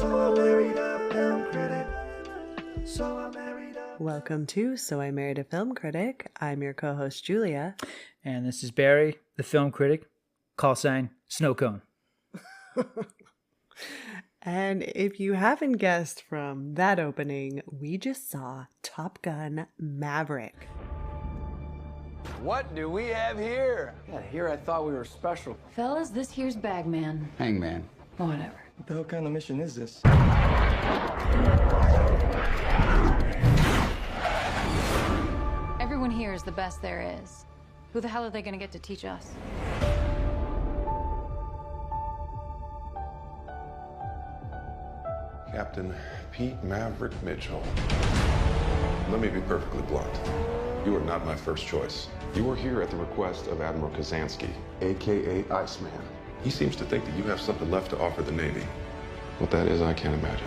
So I married a film critic. Welcome to So I Married a Film Critic. I'm your co-host, Julia. And this is Barry, the film critic, call sign Snow Cone. And if you haven't guessed from that opening, we just saw Top Gun Maverick. What do we have here? Yeah, here I thought we were special. Fellas, this here's Bagman. Hangman. Whatever. What the hell kind of mission is this? Everyone here is the best there is. Who the hell are they gonna get to teach us? Captain Pete Maverick Mitchell. Let me be perfectly blunt. You are not my first choice. You are here at the request of Admiral Kazansky, a.k.a. Iceman. He seems to think that you have something left to offer the Navy. What that is, I can't imagine.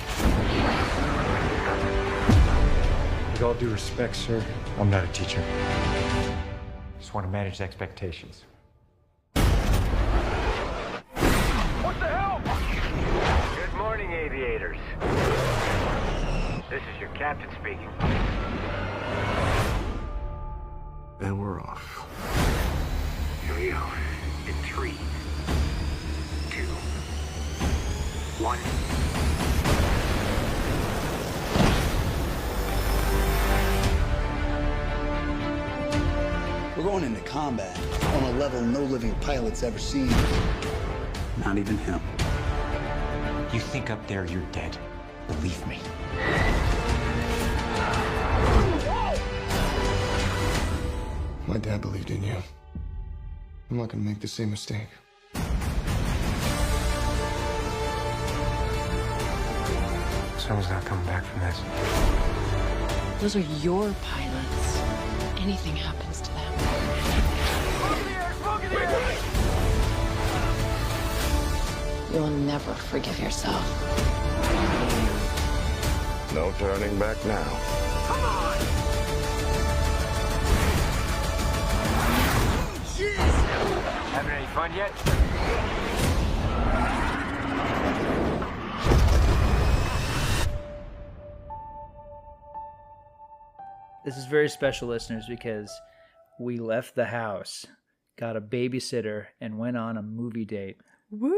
With all due respect, sir, I'm not a teacher. Just want to manage expectations. What the hell? Good morning, aviators. This is your captain speaking. And we're off. Here we go. In 3, 2, 1. We're going into combat on a level no living pilot's ever seen. Not even him. You think up there you're dead. Believe me. My dad believed in you. I'm not gonna make the same mistake. Someone's not coming back from this. Those are your pilots. Anything happens to them. You'll never forgive yourself. No turning back now. Having any fun yet? This is very special, listeners, because we left the house, got a babysitter, and went on a movie date. Woo!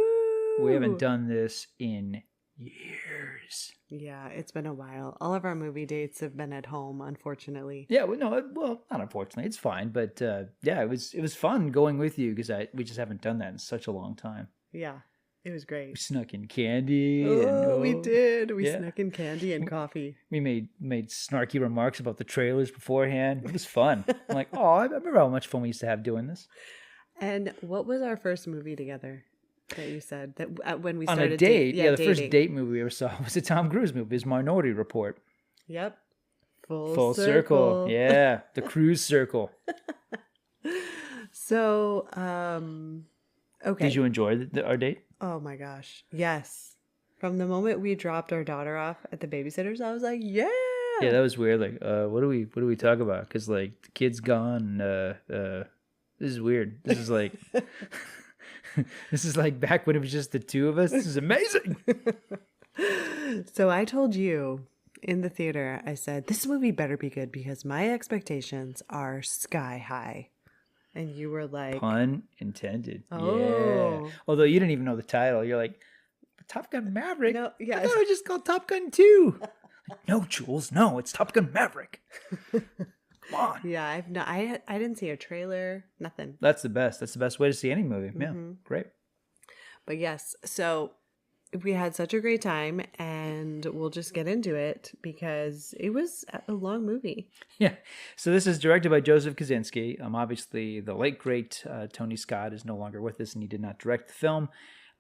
We haven't done this in years. Yeah, it's been a while. All of our movie dates have been at home, unfortunately. Yeah, well, not unfortunately, it's fine, but yeah, it was fun going with you because we just haven't done that in such a long time. Yeah, it was We great. snuck in candy. We did. We yeah. snuck in candy and coffee. We made snarky remarks about the trailers beforehand. It was fun. I'm like, oh, I remember how much fun we used to have doing this. And what was our first movie together that you said that when we On started a date, yeah, the dating. first date movie we ever saw was a Tom Cruise movie, his Minority Report. Yep. Full circle. Yeah, the cruise circle. So, okay. Did you enjoy our date? Oh my gosh. Yes. From the moment we dropped our daughter off at the babysitter's, I was like, yeah. Yeah, that was weird. Like, what do we talk about? Because like the kid's gone. This is weird. This is like, this is like back when it was just the two of us. This is amazing. So I told you in the theater, I said, this movie better be good because my expectations are sky high. And you were like, Pun intended. Oh. Yeah. Although you didn't even know the title. You're like, Top Gun Maverick? No, yeah, I thought it was just called Top Gun 2. Like, no, Jules, no, it's Top Gun Maverick. Come on. yeah, I didn't see a trailer, nothing. That's the best. That's the best way to see any movie. Yeah, great. But yes, so we had such a great time and we'll just get into it because it was a long movie. Yeah. So this is directed by Joseph Kosinski. Obviously, the late, great Tony Scott is no longer with us and he did not direct the film.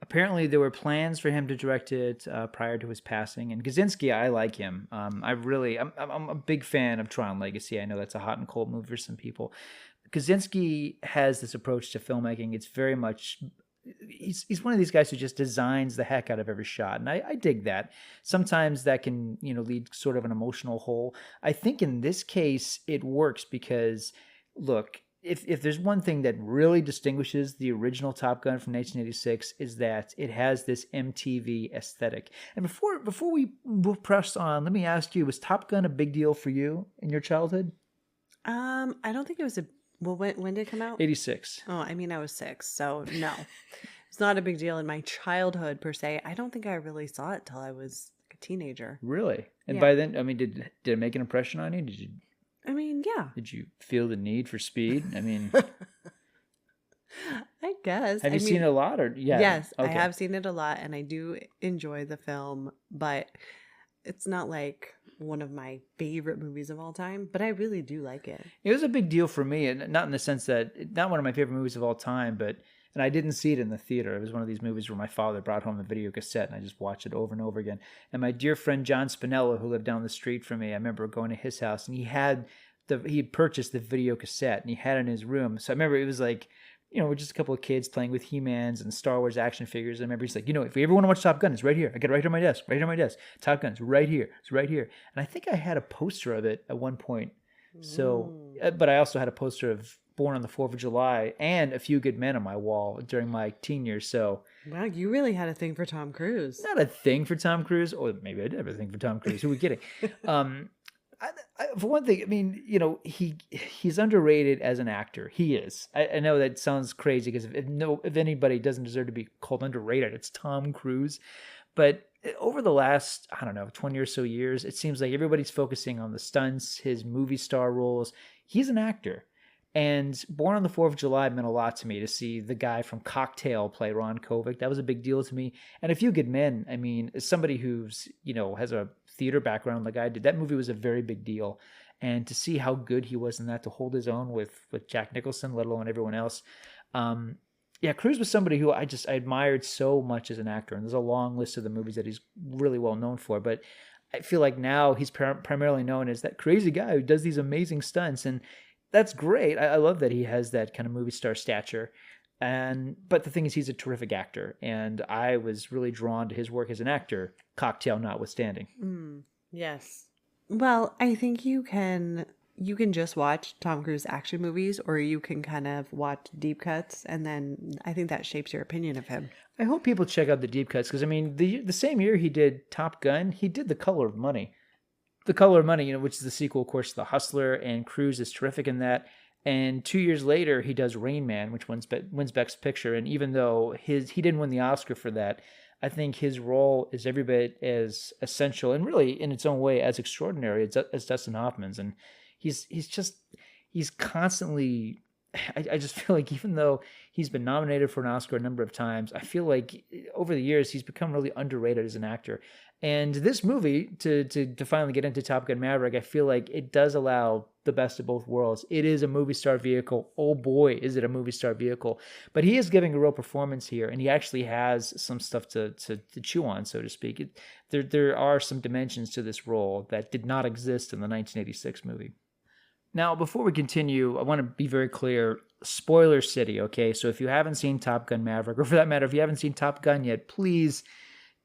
Apparently, there were plans for him to direct it prior to his passing. And Kosinski, I like him. I'm a big fan of Tron Legacy. I know that's a hot and cold movie for some people. Kosinski has this approach to filmmaking. It's very much... He's one of these guys who just designs the heck out of every shot, and I dig that. Sometimes that can lead sort of an emotional hole. I think in this case it works because look, if there's one thing that really distinguishes the original Top Gun from 1986 is that it has this MTV aesthetic. And before we press on, let me ask you: was Top Gun a big deal for you in your childhood? I don't think it was a. Well, when did it come out? 86. Oh, I mean, I was 6, so no, it's not a big deal in my childhood per se. I don't think I really saw it till I was like a teenager. Really? And Yeah. by then, I mean, did it make an impression on you? I mean, yeah, Did you feel the need for speed? I mean, I guess. have you I seen mean, it a lot, or yeah? Yes, I Okay. have seen it a lot, and I do enjoy the film, but it's not like one of my favorite movies of all time. But I really do like it. It was a big deal for me, and not in the sense that not one of my favorite movies of all time, but and I didn't see it in the theater. It was one of these movies where my father brought home the video cassette, and I just watched it over and over again. And my dear friend John Spinella, who lived down the street from me, I remember going to his house, and he had purchased the video cassette, and he had it in his room. So I remember it was like, we're just a couple of kids playing with He-Mans and Star Wars action figures. I remember he's like, if you ever want to watch Top Gun, it's right here. I got it right here on my desk, right here on my desk. Top Gun's right here. It's right here. And I think I had a poster of it at one point. So, but I also had a poster of Born on the 4th of July and A Few Good Men on my wall during my teen years. So, Wow, you really had a thing for Tom Cruise. not a thing for Tom Cruise, or maybe I did have a thing for Tom Cruise. Who are we kidding? For one thing, I mean, he's underrated as an actor. He is. I know that sounds crazy because if anybody doesn't deserve to be called underrated, it's Tom Cruise. But over the last, I don't know, 20 or so years, it seems like everybody's focusing on the stunts, his movie star roles. He's an actor. And Born on the 4th of July meant a lot to me to see the guy from Cocktail play Ron Kovic. That was a big deal to me. And A Few Good Men, I mean, as somebody who's, has a theater background like I did, that movie was a very big deal. And to see how good he was in that, to hold his own with Jack Nicholson, let alone everyone else. Cruise was somebody who I admired so much as an actor. And there's a long list of the movies that he's really well known for. But I feel like now he's primarily known as that crazy guy who does these amazing stunts. And that's great. I love that he has that kind of movie star stature. But the thing is, he's a terrific actor. And I was really drawn to his work as an actor, Cocktail notwithstanding. Yes. Well, I think you can just watch Tom Cruise action movies, or you can kind of watch deep cuts, and then I think that shapes your opinion of him. I hope people check out the deep cuts because, I mean, the same year he did Top Gun, he did The Color of Money. The Color of Money, which is the sequel, of course, to The Hustler, and Cruise is terrific in that. And 2 years later, he does Rain Man, which wins Best Picture. And even though he didn't win the Oscar for that, I think his role is every bit as essential and really, in its own way, as extraordinary as Dustin Hoffman's. And he's constantly. I just feel like even though he's been nominated for an Oscar a number of times, I feel like over the years he's become really underrated as an actor. And this movie, to finally get into Top Gun Maverick, I feel like it does allow the best of both worlds. It is a movie star vehicle. Oh boy, is it a movie star vehicle. But he is giving a real performance here, and he actually has some stuff to chew on, so to speak. There are some dimensions to this role that did not exist in the 1986 movie. Now, before we continue, I want to be very clear. Spoiler City, okay? So if you haven't seen Top Gun Maverick, or for that matter, if you haven't seen Top Gun yet, please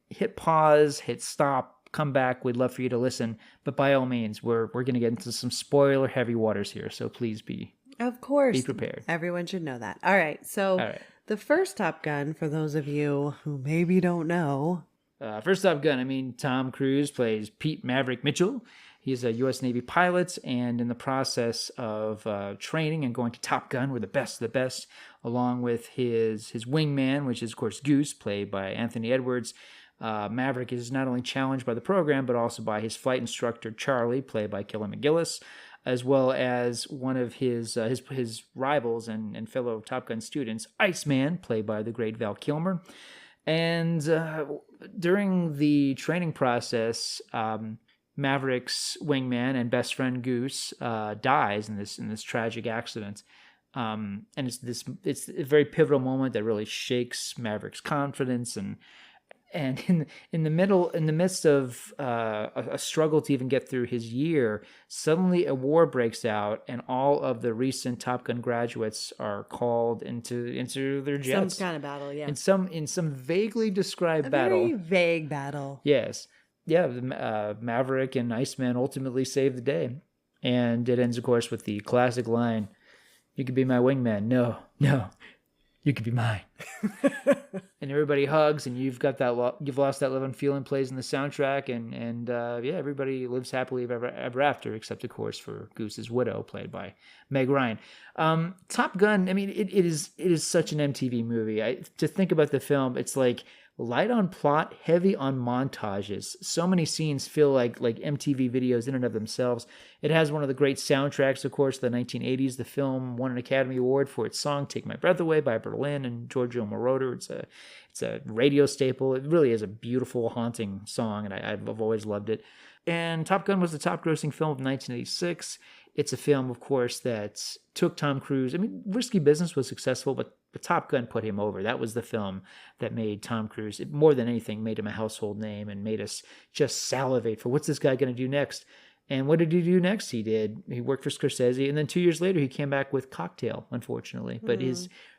hit pause, hit stop, come back. We'd love for you to listen. But by all means, we're going to get into some spoiler-heavy waters here, so please be prepared. Everyone should know that. All right, so the first Top Gun, for those of you who maybe don't know. First Top Gun, Tom Cruise plays Pete Maverick Mitchell. He's a U.S. Navy pilot, and in the process of training and going to Top Gun, we're the best of the best, along with his wingman, which is, of course, Goose, played by Anthony Edwards. Maverick is not only challenged by the program, but also by his flight instructor, Charlie, played by Kelly McGillis, as well as one of his rivals and fellow Top Gun students, Iceman, played by the great Val Kilmer. And during the training process, Maverick's wingman and best friend Goose dies in this tragic accident, and it's a very pivotal moment that really shakes Maverick's confidence, and in the midst of a struggle to even get through his year, suddenly a war breaks out, and all of the recent Top Gun graduates are called into their jets. Some kind of battle, yeah. In some vaguely described battle. Very vague battle. Yes. Yeah, Maverick and Iceman ultimately save the day. And it ends, of course, with the classic line, You could be my wingman. No, you could be mine. And everybody hugs, and you've got that. You've lost that love and feeling plays in the soundtrack, and yeah, everybody lives happily ever after, except of course for Goose's widow, played by Meg Ryan. Top Gun. I mean, it is such an MTV movie. To think about the film, it's like light on plot, heavy on montages. So many scenes feel like MTV videos in and of themselves. It has one of the great soundtracks, of course, the 1980s. The film won an Academy Award for its song "Take My Breath Away" by Berlin and Giorgio Moroder. It's a radio staple. It really is a beautiful, haunting song, and I've always loved it. And Top Gun was the top-grossing film of 1986. It's a film, of course, that took Tom Cruise. I mean, Risky Business was successful, but Top Gun put him over. That was the film that made Tom Cruise, more than anything, made him a household name and made us just salivate for what's this guy going to do next. And what did he do next? He worked for Scorsese, and then 2 years later, he came back with Cocktail, unfortunately. But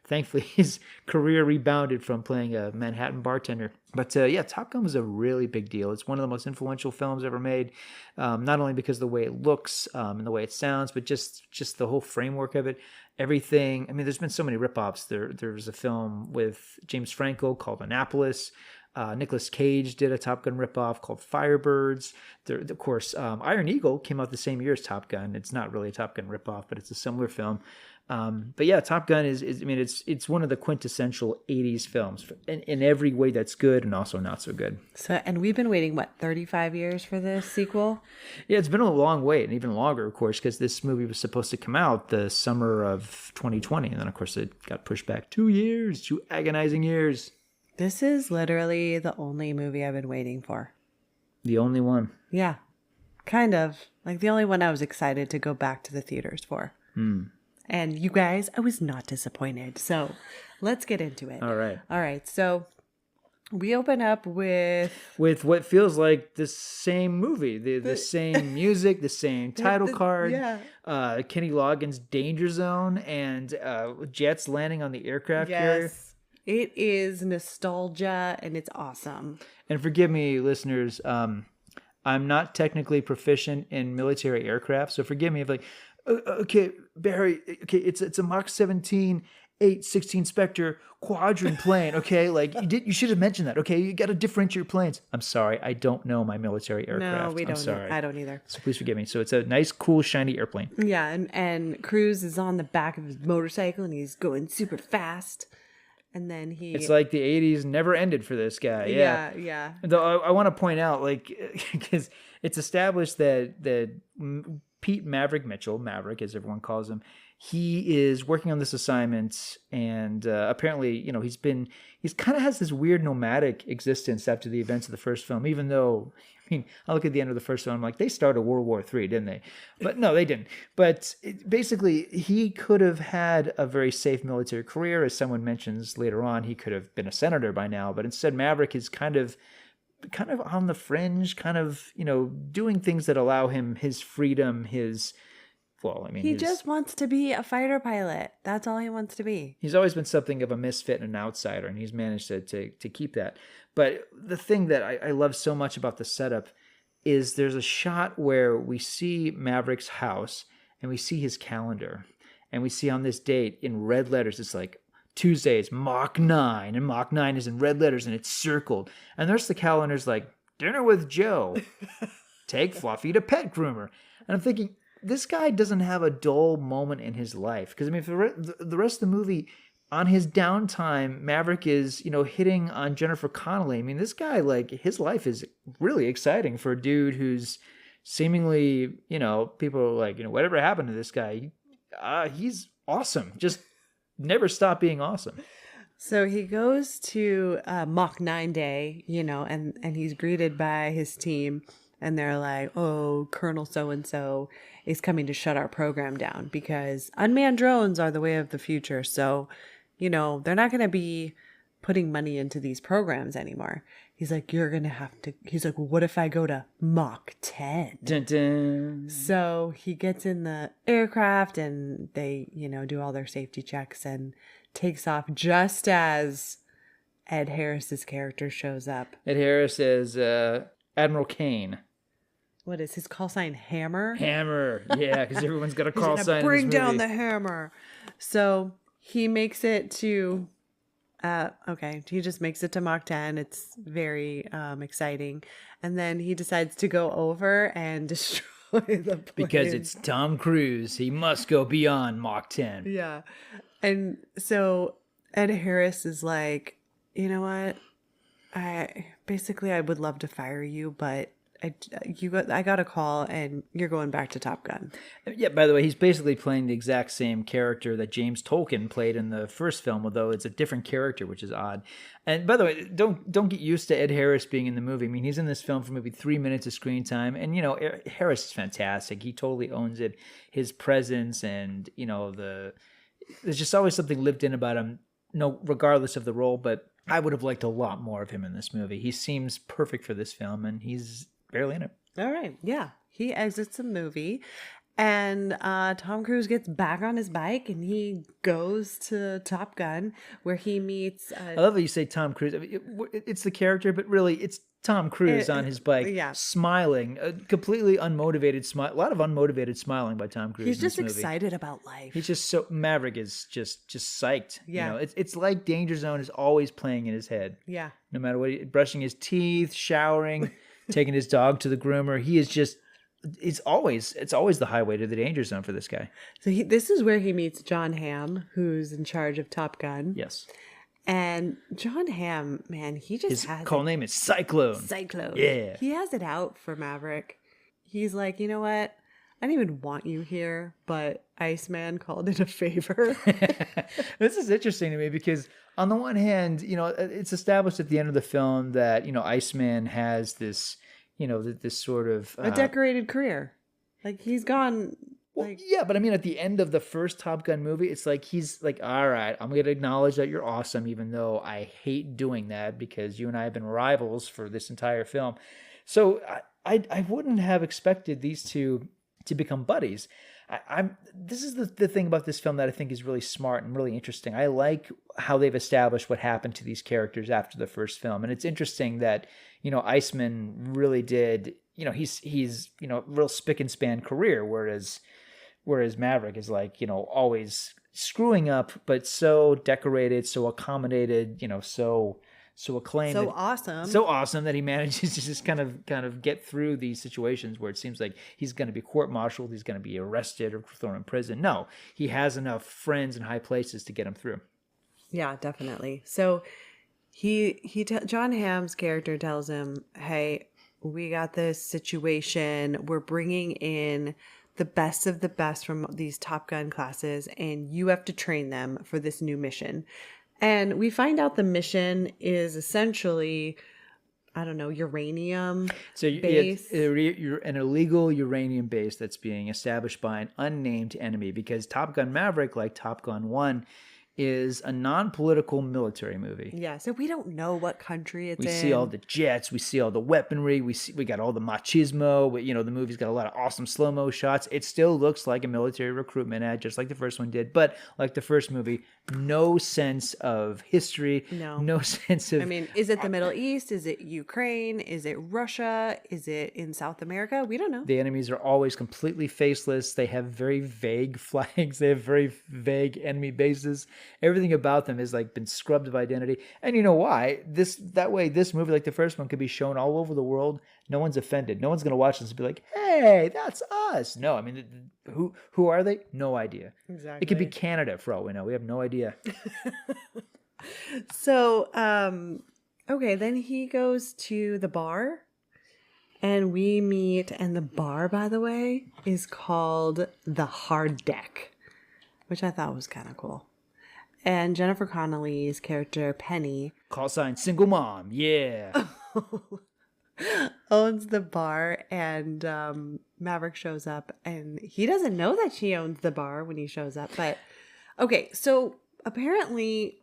thankfully, his career rebounded from playing a Manhattan bartender. But yeah, Top Gun was a really big deal. It's one of the most influential films ever made, not only because of the way it looks and the way it sounds, but just the whole framework of it. Everything. I mean, there's been so many ripoffs. There's a film with James Franco called Annapolis. Nicolas Cage did a Top Gun ripoff called Firebirds. Of course, Iron Eagle came out the same year as Top Gun. It's not really a Top Gun ripoff, but it's a similar film. But yeah, Top Gun is I mean, it's one of the quintessential 80s films in every way that's good and also not so good. So, and we've been waiting, 35 years for this sequel? Yeah, it's been a long wait, and even longer, of course, because this movie was supposed to come out the summer of 2020. And then, of course, it got pushed back 2 years, 2 agonizing years. This is literally the only movie I've been waiting for. The only one. Yeah, kind of. Like the only one I was excited to go back to the theaters for. And you guys, I was not disappointed. So let's get into it. All right. So we open up with what feels like the same movie, the same music, the same title card. Yeah. Kenny Loggins' Danger Zone and jets landing on the aircraft carrier. It is nostalgia, and it's awesome. And forgive me, listeners, I'm not technically proficient in military aircraft, so forgive me if okay, Barry, okay, it's a Mach 17 816 Spectre quadrant plane, okay? You should have mentioned that, okay? You got to differentiate your planes. I'm sorry, I don't know my military aircraft. No, we don't. I'm sorry. I don't either. So please forgive me. So it's a nice, cool, shiny airplane. Yeah, and Cruise is on the back of his motorcycle, and he's going super fast. And then it's like the 80s never ended for this guy. Yeah. Though I want to point out, because it's established that Pete Maverick, as everyone calls him, he is working on this assignment, and apparently, he's kind of has this weird nomadic existence after the events of the first film, even though, I look at the end of the first film, I'm like, they started World War III, didn't they? But no, they didn't. But basically, he could have had a very safe military career. As someone mentions later on, he could have been a senator by now. But instead, Maverick is kind of on the fringe, doing things that allow him his freedom, he just wants to be a fighter pilot. That's all he wants to be. He's always been something of a misfit and an outsider, and he's managed to keep that. But the thing that I love so much about the setup is there's a shot where we see Maverick's house, and we see his calendar, and we see on this date in red letters, it's like Tuesday is Mach 9, and Mach 9 is in red letters, and it's circled. And there's the calendar's like, dinner with Joe. Take Fluffy to pet groomer. And I'm thinking, this guy doesn't have a dull moment in his life. Because, for the rest of the movie, on his downtime, Maverick is, hitting on Jennifer Connelly. This guy, his life is really exciting for a dude who's seemingly, people are like, whatever happened to this guy? He's awesome. Just never stop being awesome. So he goes to Mach 9 Day, and he's greeted by his team. And they're like, oh, Colonel so-and-so is coming to shut our program down because unmanned drones are the way of the future. So, they're not going to be putting money into these programs anymore. He's like, you're going to have to. He's like, well, what if I go to Mach 10? Dun, dun. So he gets in the aircraft and they, do all their safety checks and takes off just as Ed Harris's character shows up. Ed Harris is Admiral Kane. what is his call sign? Hammer. Hammer. Yeah, because everyone's got a He's call gonna sign. bring in this down movie. the hammer. So he makes it to. Okay, he just makes it to Mach 10. It's very exciting, and then he decides to go over and destroy the plane. Because it's Tom Cruise. He must go beyond Mach 10. Yeah. And so Ed Harris is like, you know what? I would love to fire you, but I got a call and you're going back to Top Gun. Yeah, by the way, he's basically playing the exact same character that James Tolkien played in the first film, although it's a different character, which is odd. And by the way, don't get used to Ed Harris being in the movie. I mean, he's in this film for maybe 3 minutes of screen time, and Harris is fantastic. He totally owns it. His presence and there's just always something lived in about him, regardless of the role. But I would have liked a lot more of him in this movie. He seems perfect for this film, and he's barely in it. All right. Yeah. He exits the movie and Tom Cruise gets back on his bike and he goes to Top Gun where he meets. I love that you say Tom Cruise. I mean, it's the character, but really it's Tom Cruise on his bike, smiling, a completely unmotivated smile. A lot of unmotivated smiling by Tom Cruise. He's just in this movie. Excited about life. He's just Maverick is just psyched. Yeah. It's like Danger Zone is always playing in his head. Yeah. No matter what, brushing his teeth, showering, taking his dog to the groomer. He is just. It's always the highway to the danger zone for this guy. So this is where he meets John Hamm, who's in charge of Top Gun. Yes. And John Hamm, man, he just his call name is Cyclone. Cyclone. Yeah. He has it out for Maverick. He's like, you know what? I didn't even want you here, but Iceman called it a favor. This is interesting to me because on the one hand, it's established at the end of the film that, Iceman has this, this sort of a decorated career. Like he's gone. Yeah, but I mean, at the end of the first Top Gun movie, it's like he's like, all right, I'm going to acknowledge that you're awesome, even though I hate doing that because you and I have been rivals for this entire film. So I wouldn't have expected these two to become buddies. This is the thing about this film that I think is really smart and really interesting. I like how they've established what happened to these characters after the first film, and it's interesting that Iceman really did. He's real spick and span career, whereas Maverick is like always screwing up, but so decorated, so accommodated, so acclaimed, so awesome that he manages to just kind of get through these situations where it seems like he's going to be court-martialed, he's going to be arrested or thrown in prison. No, he has enough friends in high places to get him through. Yeah, definitely. So John Hamm's character tells him, "Hey, we got this situation. We're bringing in the best of the best from these Top Gun classes, and you have to train them for this new mission." And we find out the mission is essentially, I don't know, uranium base. You're an illegal uranium base that's being established by an unnamed enemy because Top Gun Maverick, like Top Gun 1, is a non-political military movie. Yeah, so we don't know what country it's in. We see all the jets, we see all the weaponry, we got all the machismo. The movie's got a lot of awesome slow-mo shots. It still looks like a military recruitment ad, just like the first one did. But like the first movie, no sense of history, no sense of... I mean, is it the Middle East? Is it Ukraine? Is it Russia? Is it in South America? We don't know. The enemies are always completely faceless. They have very vague flags. They have very vague enemy bases. Everything about them has like been scrubbed of identity. And you know why? That way, this movie, like the first one, could be shown all over the world. No one's offended. No one's going to watch this and be like, hey, that's us. No, I mean, who are they? No idea. Exactly. It could be Canada for all we know. We have no idea. So, okay, then he goes to the bar and we meet, and the bar, by the way, is called the Hard Deck, which I thought was kind of cool. And Jennifer Connelly's character, Penny, call sign single mom, yeah, owns the bar, and Maverick shows up, and he doesn't know that she owns the bar when he shows up. But okay, so apparently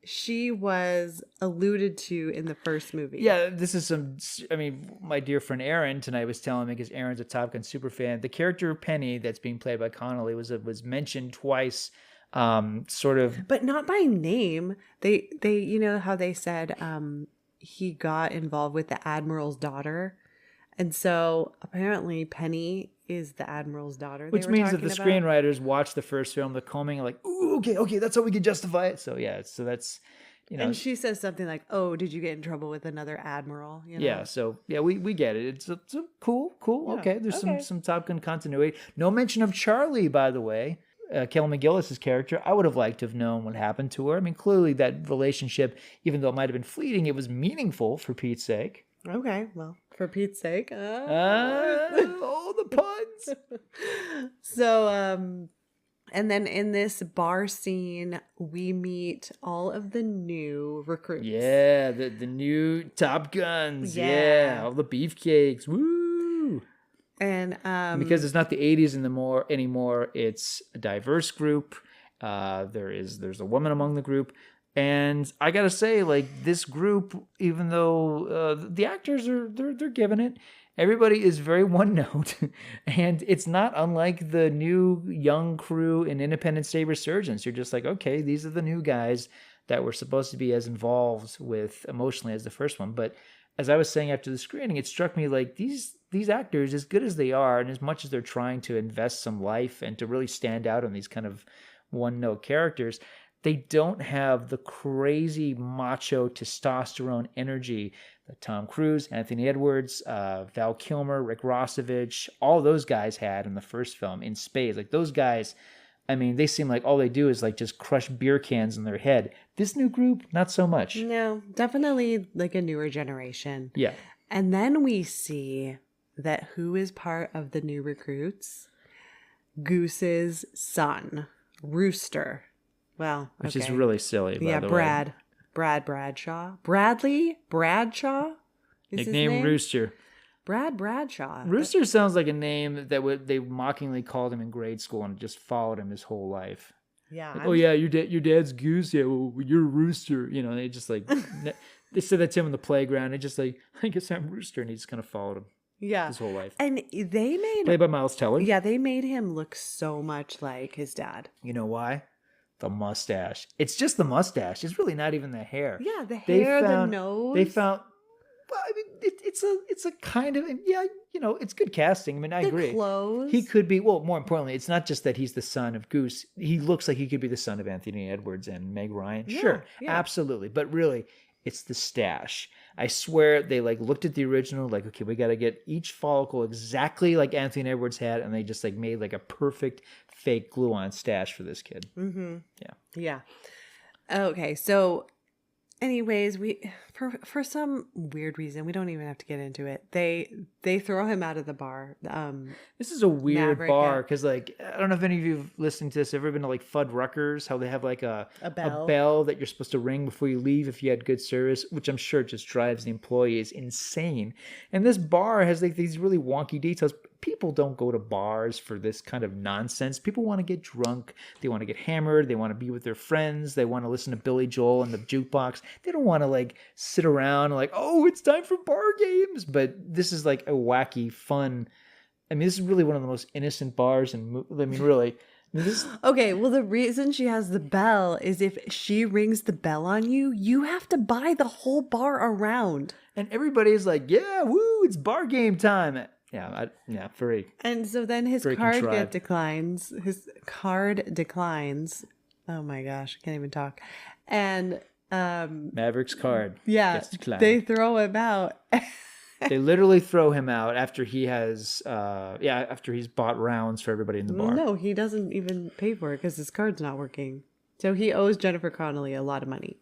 she was alluded to in the first movie. Yeah, this is my dear friend Aaron tonight was telling me, because Aaron's a Top Gun super fan, the character Penny that's being played by Connelly was mentioned twice. Sort of, but not by name. They how they said he got involved with the admiral's daughter, And so apparently Penny is the Admiral's daughter. Which means that the screenwriters watch the first film, they're combing and like, ooh, okay, that's how we can justify it. So yeah, so that's, you know. And she says something like, "Oh, did you get in trouble with another admiral?" You know? Yeah, so yeah, we get it. It's a cool. Yeah, Okay, there's okay. some Top Gun continuity. No mention of Charlie, by the way. Kelly McGillis's character. I would have liked to have known what happened to her. I mean, clearly that relationship, even though it might have been fleeting, it was meaningful for Pete's sake. Okay, well, for Pete's sake. Oh, the puns. So, and then in this bar scene, we meet all of the new recruits. Yeah, the new Top Guns. Yeah, all the beefcakes. Woo! And because it's not the 80s anymore, it's a diverse group. There's a woman among the group. And I gotta say, like, this group, even though the actors they're giving it, everybody is very one note, and it's not unlike the new young crew in Independence Day Resurgence. You're just like, okay, these are the new guys that were supposed to be as involved with emotionally as the first one. But as I was saying after the screening, it struck me like these actors, as good as they are, and as much as they're trying to invest some life and to really stand out on these kind of one note characters, they don't have the crazy macho testosterone energy that Tom Cruise, Anthony Edwards, Val Kilmer, Rick Rossovich, all those guys had in the first film in spades. Like those guys, I mean, they seem like all they do is like just crush beer cans in their head. This new group, not so much. No, definitely like a newer generation. Yeah. And then we see that who is part of the new recruits? Goose's son, Rooster. Well, which is really silly, by the way. Brad Bradshaw. Bradley Bradshaw? Nickname Rooster. Brad Bradshaw. Rooster sounds like a name that they mockingly called him in grade school and just followed him his whole life. Yeah. Like, oh yeah, your dad's Goose. Yeah, well, you're Rooster. You know, they just like they said that to him in the playground. They just like, I guess I'm Rooster, and he just kind of followed him. Yeah. His whole life. And they made played by Miles Teller. Yeah, they made him look so much like his dad. You know why? The mustache. It's just the mustache. It's really not even the hair. Yeah, the hair, the nose. They found. Well, I mean, it's a kind of, yeah, you know, it's good casting. I mean, I agree. Clothes. He could be. Well, more importantly, it's not just that he's the son of Goose. He looks like he could be the son of Anthony Edwards and Meg Ryan. Yeah, sure, yeah. Absolutely. But really, it's the stash. I swear they like looked at the original, like, okay, we got to get each follicle exactly like Anthony Edwards had, and they just like made like a perfect fake glue-on stash for this kid. Mm-hmm. Yeah. Okay, so anyways, we for some weird reason, we don't even have to get into it. They throw him out of the bar. This is a weird Maverick, bar because, like, I don't know if any of you have listened to this. Ever been to like Fuddruckers? How they have like a bell that you're supposed to ring before you leave if you had good service, which I'm sure just drives the employees insane. And this bar has like these really wonky details. People don't go to bars for this kind of nonsense. People want to get drunk. They want to get hammered. They want to be with their friends. They want to listen to Billy Joel in the jukebox. They don't want to like sit around and like, oh, it's time for bar games. But this is like a wacky, fun. I mean, this is really one of the most innocent bars. And I mean, really. Okay, well, the reason she has the bell is if she rings the bell on you, you have to buy the whole bar around. And everybody's like, yeah, woo, it's bar game time. Yeah, very. And so then his card declines. His card declines. Oh my gosh, I can't even talk. And Maverick's card. Yeah, they throw him out. They literally throw him out after he has, after he's bought rounds for everybody in the bar. No, he doesn't even pay for it because his card's not working. So he owes Jennifer Connelly a lot of money.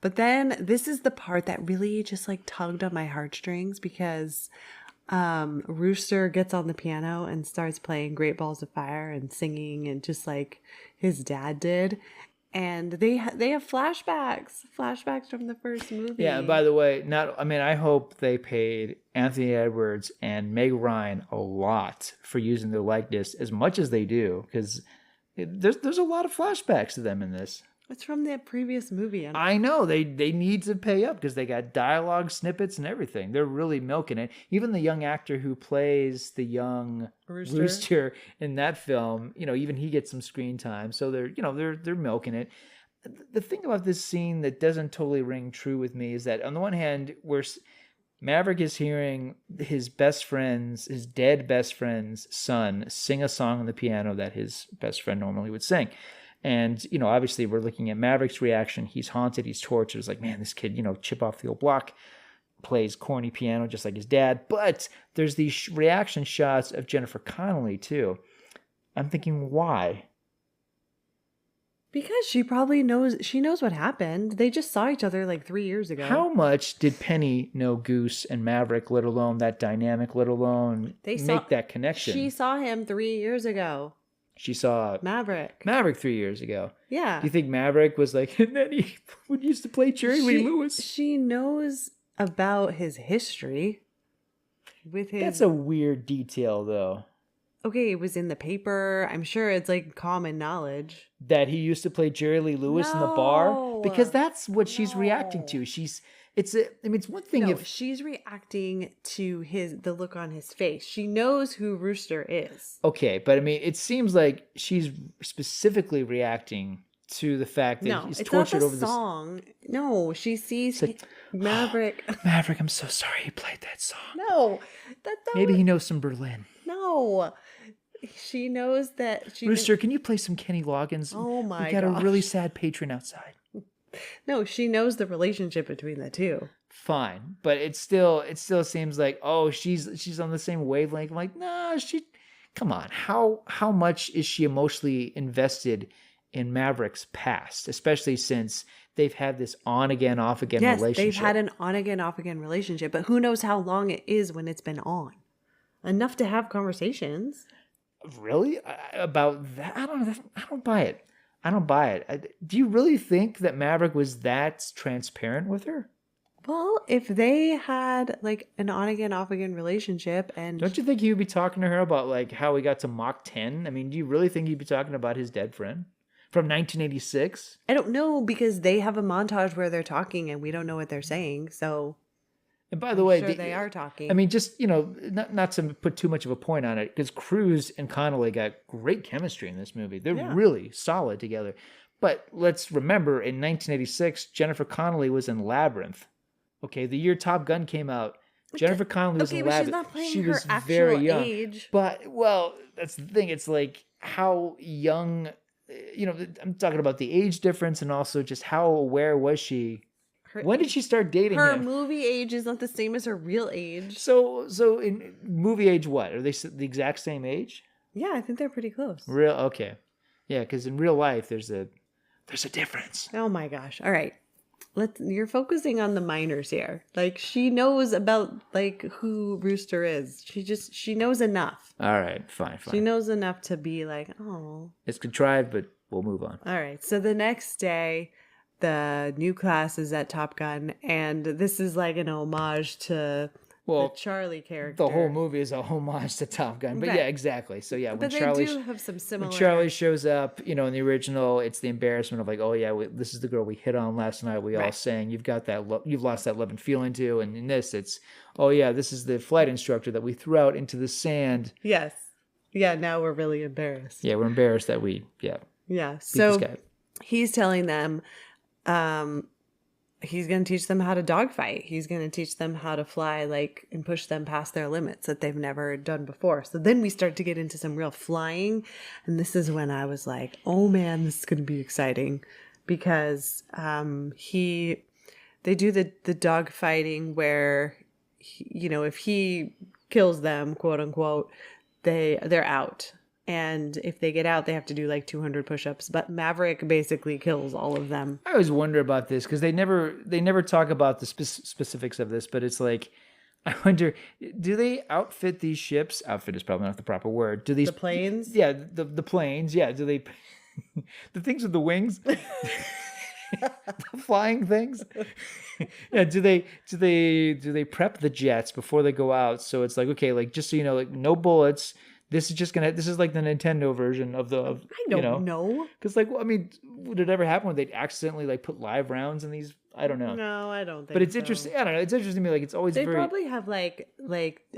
But then this is the part that really just like tugged on my heartstrings because Rooster gets on the piano and starts playing Great Balls of Fire and singing and just like his dad did. And they have flashbacks from the first movie. Yeah, and by the way, I hope they paid Anthony Edwards and Meg Ryan a lot for using their likeness as much as they do, because there's a lot of flashbacks to them in this. It's from that previous movie. I know. They need to pay up because they got dialogue snippets and everything. They're really milking it. Even the young actor who plays the young Rooster in that film, even he gets some screen time. So they're milking it. The thing about this scene that doesn't totally ring true with me is that on the one hand, Maverick is hearing his dead best friend's son sing a song on the piano that his best friend normally would sing. And, obviously we're looking at Maverick's reaction. He's haunted. He's tortured. It's like, man, this kid, chip off the old block, plays corny piano just like his dad. But there's these reaction shots of Jennifer Connelly too. I'm thinking, why? Because she probably knows what happened. They just saw each other like 3 years ago. How much did Penny know Goose and Maverick, let alone that dynamic, let alone make that connection? She saw him 3 years ago. She saw Maverick 3 years ago. Yeah. Do you think Maverick was like, and then he used to play Jerry Lee Lewis? She knows about his history with his... That's a weird detail, though. Okay, it was in the paper. I'm sure it's like common knowledge. That he used to play Jerry Lee Lewis in the bar? Because that's what she's reacting to. It's one thing if... she's reacting to the look on his face. She knows who Rooster is. Okay, but it seems like she's specifically reacting to the fact that he's tortured over this song. No, she sees Maverick. Maverick, I'm so sorry he played that song. No, maybe he knows some Berlin. No, she knows that. Rooster, can you play some Kenny Loggins? Oh my god, we got a really sad patron outside. No, she knows the relationship between the two. Fine, but it still seems like, oh, she's on the same wavelength. I'm like, nah, come on. How much is she emotionally invested in Maverick's past, especially since they've had this on-again, off-again relationship? Yes, they've had an on-again, off-again relationship, but who knows how long it is when it's been on. Enough to have conversations. Really? About that? I don't buy it. I don't buy it. Do you really think that Maverick was that transparent with her? Well, if they had like an on-again, off-again relationship and... Don't you think he would be talking to her about like how he got to Mach 10? Do you really think he'd be talking about his dead friend? From 1986? I don't know, because they have a montage where they're talking and we don't know what they're saying, so... And by the way, they are talking. Just, not to put too much of a point on it, because Cruise and Connolly got great chemistry in this movie. They're really solid together. But let's remember, in 1986, Jennifer Connelly was in Labyrinth. Okay, the year Top Gun came out, Jennifer Connelly was in Labyrinth. She's not playing she her was actual very young. age. But, well, that's the thing. It's like how young, I'm talking about the age difference and also just how aware was she. When did she start dating him? Her movie age is not the same as her real age. So in movie age, what? Are they the exact same age? Yeah, I think they're pretty close. Okay. Yeah, because in real life, there's a difference. Oh my gosh. All right. You're focusing on the minors here. Like, she knows about like who Rooster is. She knows enough. All right, fine. She knows enough to be like, oh. It's contrived, but we'll move on. All right. So the next day, the new class is at Top Gun, and this is like an homage to the Charlie character. The whole movie is a homage to Top Gun, but yeah, exactly. So yeah, but they do have some similar. When Charlie shows up, in the original, it's the embarrassment of like, oh yeah, this is the girl we hit on last night. We all sang, you've got that, you've lost that love and feeling to, and in this, it's, oh yeah, this is the flight instructor that we threw out into the sand. Yes. Yeah. Now we're really embarrassed. Yeah, we're embarrassed that Yeah. So he's telling them. He's going to teach them how to dogfight. He's going to teach them how to fly, and push them past their limits that they've never done before. So then we start to get into some real flying. And this is when I was like, oh man, this is going to be exciting, because, they do the dogfighting where, if he kills them, quote unquote, they're out. And if they get out, they have to do 200 push-ups. But Maverick basically kills all of them. I always wonder about this because they never talk about the specifics of this. But it's like, I wonder, do they outfit these ships? Outfit is probably not the proper word. Do these the planes? Yeah, the planes. Yeah, do they the things with the wings? The flying things? Yeah, do they prep the jets before they go out? So it's like, okay, just so you know, no bullets. This is like the Nintendo version of I don't know. Because like, I mean, would it ever happen when they'd accidentally like put live rounds in these? I don't know. No, I don't think. But it's so. interesting. I don't know. It's interesting to me. Like it's always They very. probably have like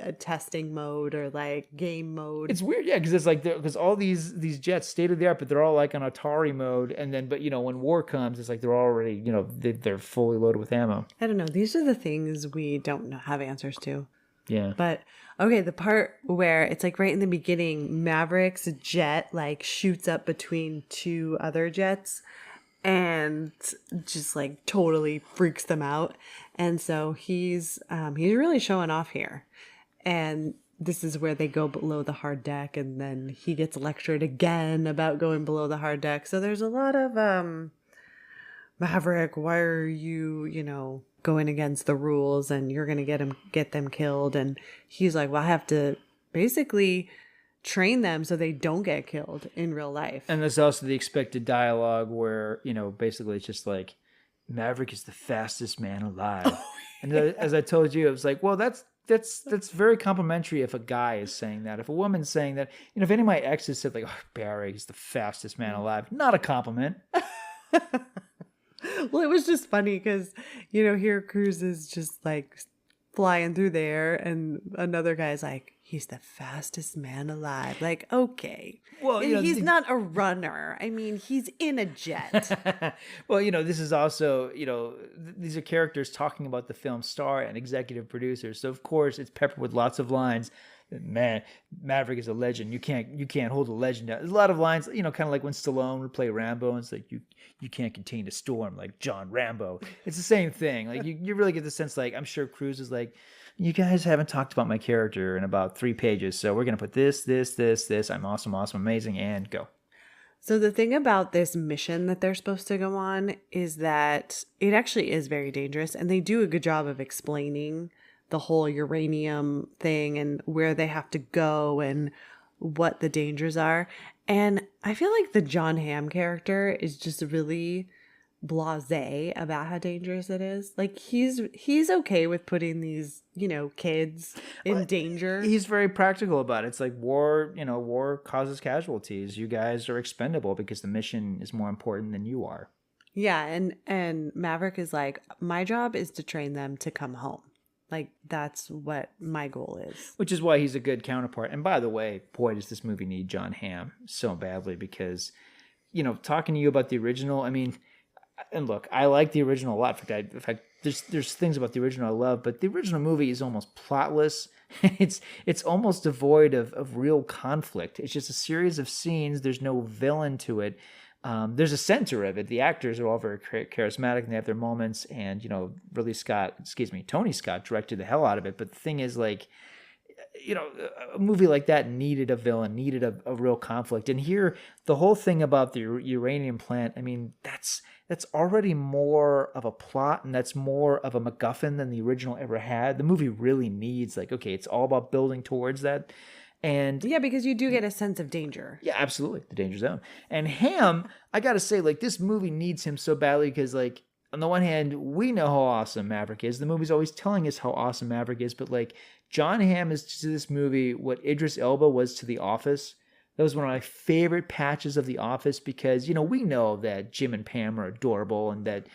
a testing mode or like game mode. It's weird, yeah, because it's like because all these jets state of the art, but they're all like on Atari mode, and then but when war comes, it's like they're already they're fully loaded with ammo. I don't know. These are the things we don't have answers to. Yeah. But okay, the part where it's like right in the beginning, Maverick's jet like shoots up between two other jets and just like totally freaks them out. And so he's really showing off here. And this is where they go below the hard deck, and then he gets lectured again about going below the hard deck. So there's a lot of Maverick, why are you, going against the rules, and you're going to get them killed? And he's like, well, I have to basically train them so they don't get killed in real life. And there's also the expected dialogue where, basically it's just like, Maverick is the fastest man alive. Oh, yeah. And as I told you, I was like, well, that's very complimentary if a guy is saying that. If a woman's saying that, if any of my exes said like, oh, Barry is the fastest man alive, not a compliment. Well, it was just funny because, here Cruz is just like flying through the air, and another guy's like, he's the fastest man alive. Like, okay. Well, he's not a runner. I mean, he's in a jet. Well, this is also, these are characters talking about the film's star and executive producers. So, of course, it's peppered with lots of lines. Man, Maverick is a legend. You can't hold a legend down. There's a lot of lines, kind of like when Stallone would play Rambo, and it's like you can't contain a storm like John Rambo. It's the same thing. Like you really get the sense, like I'm sure Cruz is like, you guys haven't talked about my character in about 3 pages, so we're gonna put this. I'm awesome, amazing, and go. So the thing about this mission that they're supposed to go on is that it actually is very dangerous, and they do a good job of explaining the whole uranium thing and where they have to go and what the dangers are. And I feel like the John Hamm character is just really blasé about how dangerous it is. Like he's okay with putting these, kids in danger. He's very practical about it. It's like war causes casualties. You guys are expendable because the mission is more important than you are. Yeah, and Maverick is like, my job is to train them to come home. Like, that's what my goal is. Which is why he's a good counterpart. And by the way, boy, does this movie need John Hamm so badly because, talking to you about the original, I mean, and look, I like the original a lot. In fact, there's things about the original I love, but the original movie is almost plotless. It's almost devoid of real conflict. It's just a series of scenes. There's no villain to it. There's a center of it. The actors are all very charismatic and they have their moments. And, Tony Scott directed the hell out of it. But the thing is, like, a movie like that needed a villain, needed a real conflict. And here, the whole thing about the uranium plant, I mean, that's already more of a plot and that's more of a MacGuffin than the original ever had. The movie really needs, like, okay, it's all about building towards that. And yeah, because you do get a sense of danger. Yeah, absolutely. The danger zone. And Hamm, I got to say, like, this movie needs him so badly because, like, on the one hand, we know how awesome Maverick is. The movie's always telling us how awesome Maverick is. But, like, John Hamm is to this movie what Idris Elba was to The Office. That was one of my favorite patches of The Office because, we know that Jim and Pam are adorable and that,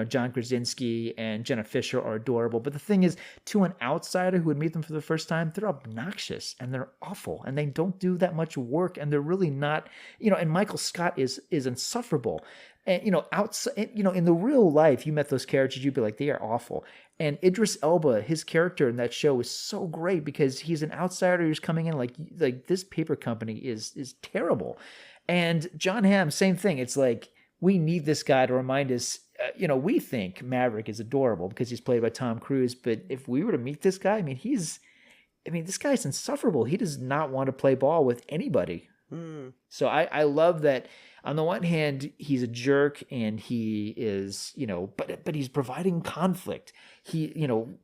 John Krasinski and Jenna Fisher are adorable. But the thing is, to an outsider who would meet them for the first time, they're obnoxious and they're awful and they don't do that much work and they're really not, and Michael Scott is insufferable. And, outside, in the real life, you met those characters, you'd be like, they are awful. And Idris Elba, his character in that show is so great because he's an outsider who's coming in like this paper company is terrible. And John Hamm, same thing. It's like, we need this guy to remind us, we think Maverick is adorable because he's played by Tom Cruise. But if we were to meet this guy, this guy's insufferable. He does not want to play ball with anybody. So I love that. On the one hand, he's a jerk and he is, but he's providing conflict.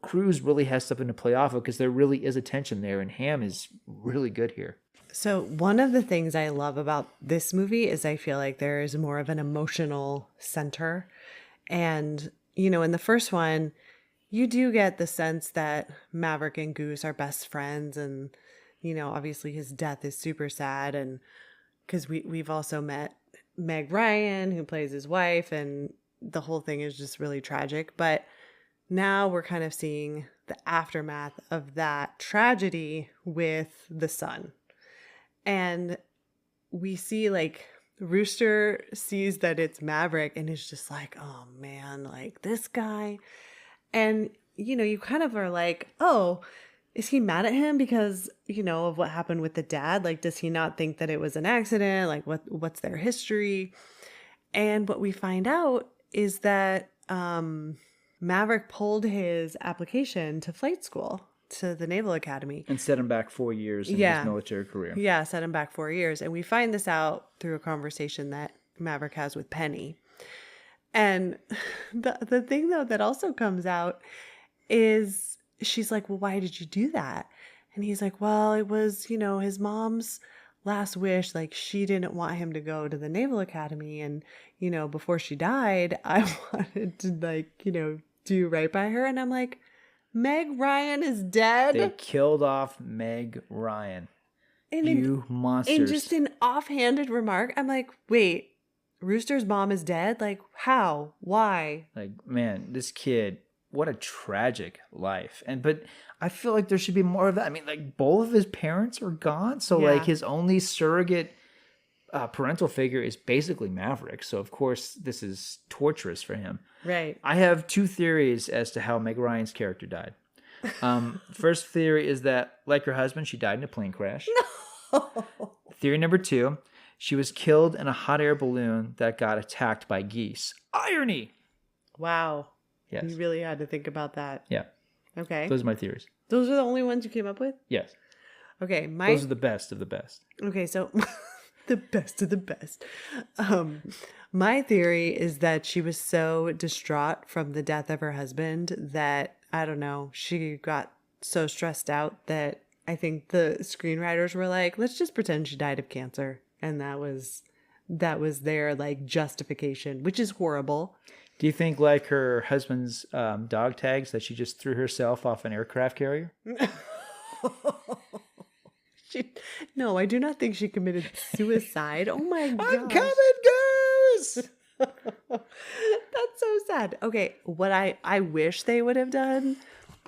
Cruise really has something to play off of because there really is a tension there, and Hamm is really good here. So one of the things I love about this movie is I feel like there is more of an emotional center. And, in the first one, you do get the sense that Maverick and Goose are best friends and obviously his death is super sad, and because we've also met Meg Ryan, who plays his wife, and the whole thing is just really tragic. But now we're kind of seeing the aftermath of that tragedy with the son. And we see like Rooster sees that it's Maverick and is just like, oh man, like this guy. And, you kind of are like, oh, is he mad at him because, of what happened with the dad? Like, does he not think that it was an accident? Like, what's their history? And what we find out is that Maverick pulled his application to flight school, to the Naval Academy. And set him back 4 years in his military career. Yeah, set him back 4 years. And we find this out through a conversation that Maverick has with Penny. And the thing, though, that also comes out is she's like, well, why did you do that? And he's like, well, it was, his mom's last wish. Like, she didn't want him to go to the Naval Academy. And, before she died, I wanted to, do right by her. And I'm like, Meg Ryan is dead. They killed off Meg Ryan. You monsters. In just an offhanded remark, I'm like, wait, Rooster's mom is dead? Like, how? Why? Like, man, this kid, what a tragic life. But I feel like there should be more of that. I mean, like, both of his parents are gone. So, like, his only surrogate parental figure is basically Maverick. So, of course, this is torturous for him. Right. I have two theories as to how Meg Ryan's character died. First theory is that, like her husband, she died in a plane crash. No. Theory number 2, she was killed in a hot air balloon that got attacked by geese. Irony! Wow. Yes. You really had to think about that. Yeah. Okay. Those are my theories. Those are the only ones you came up with? Yes. Okay. Those are the best of the best. Okay, so the best of the best. My theory is that she was so distraught from the death of her husband that, I don't know, she got so stressed out that I think the screenwriters were like, let's just pretend she died of cancer. And that was their like justification, which is horrible. Do you think, like her husband's dog tags, that she just threw herself off an aircraft carrier? No, I do not think she committed suicide. Oh my god! I'm coming, girls. That's so sad. Okay, what I wish they would have done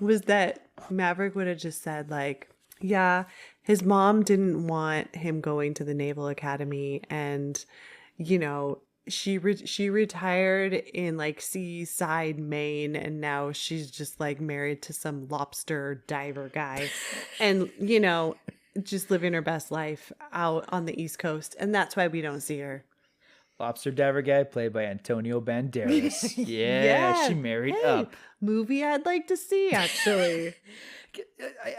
was that Maverick would have just said like, yeah, his mom didn't want him going to the Naval Academy, and she retired in like Seaside, Maine, and now she's just like married to some lobster diver guy, and just living her best life out on the East Coast, and that's why we don't see her. Lobster diver guy played by Antonio Banderas. Yeah, she married up. Movie I'd like to see, actually.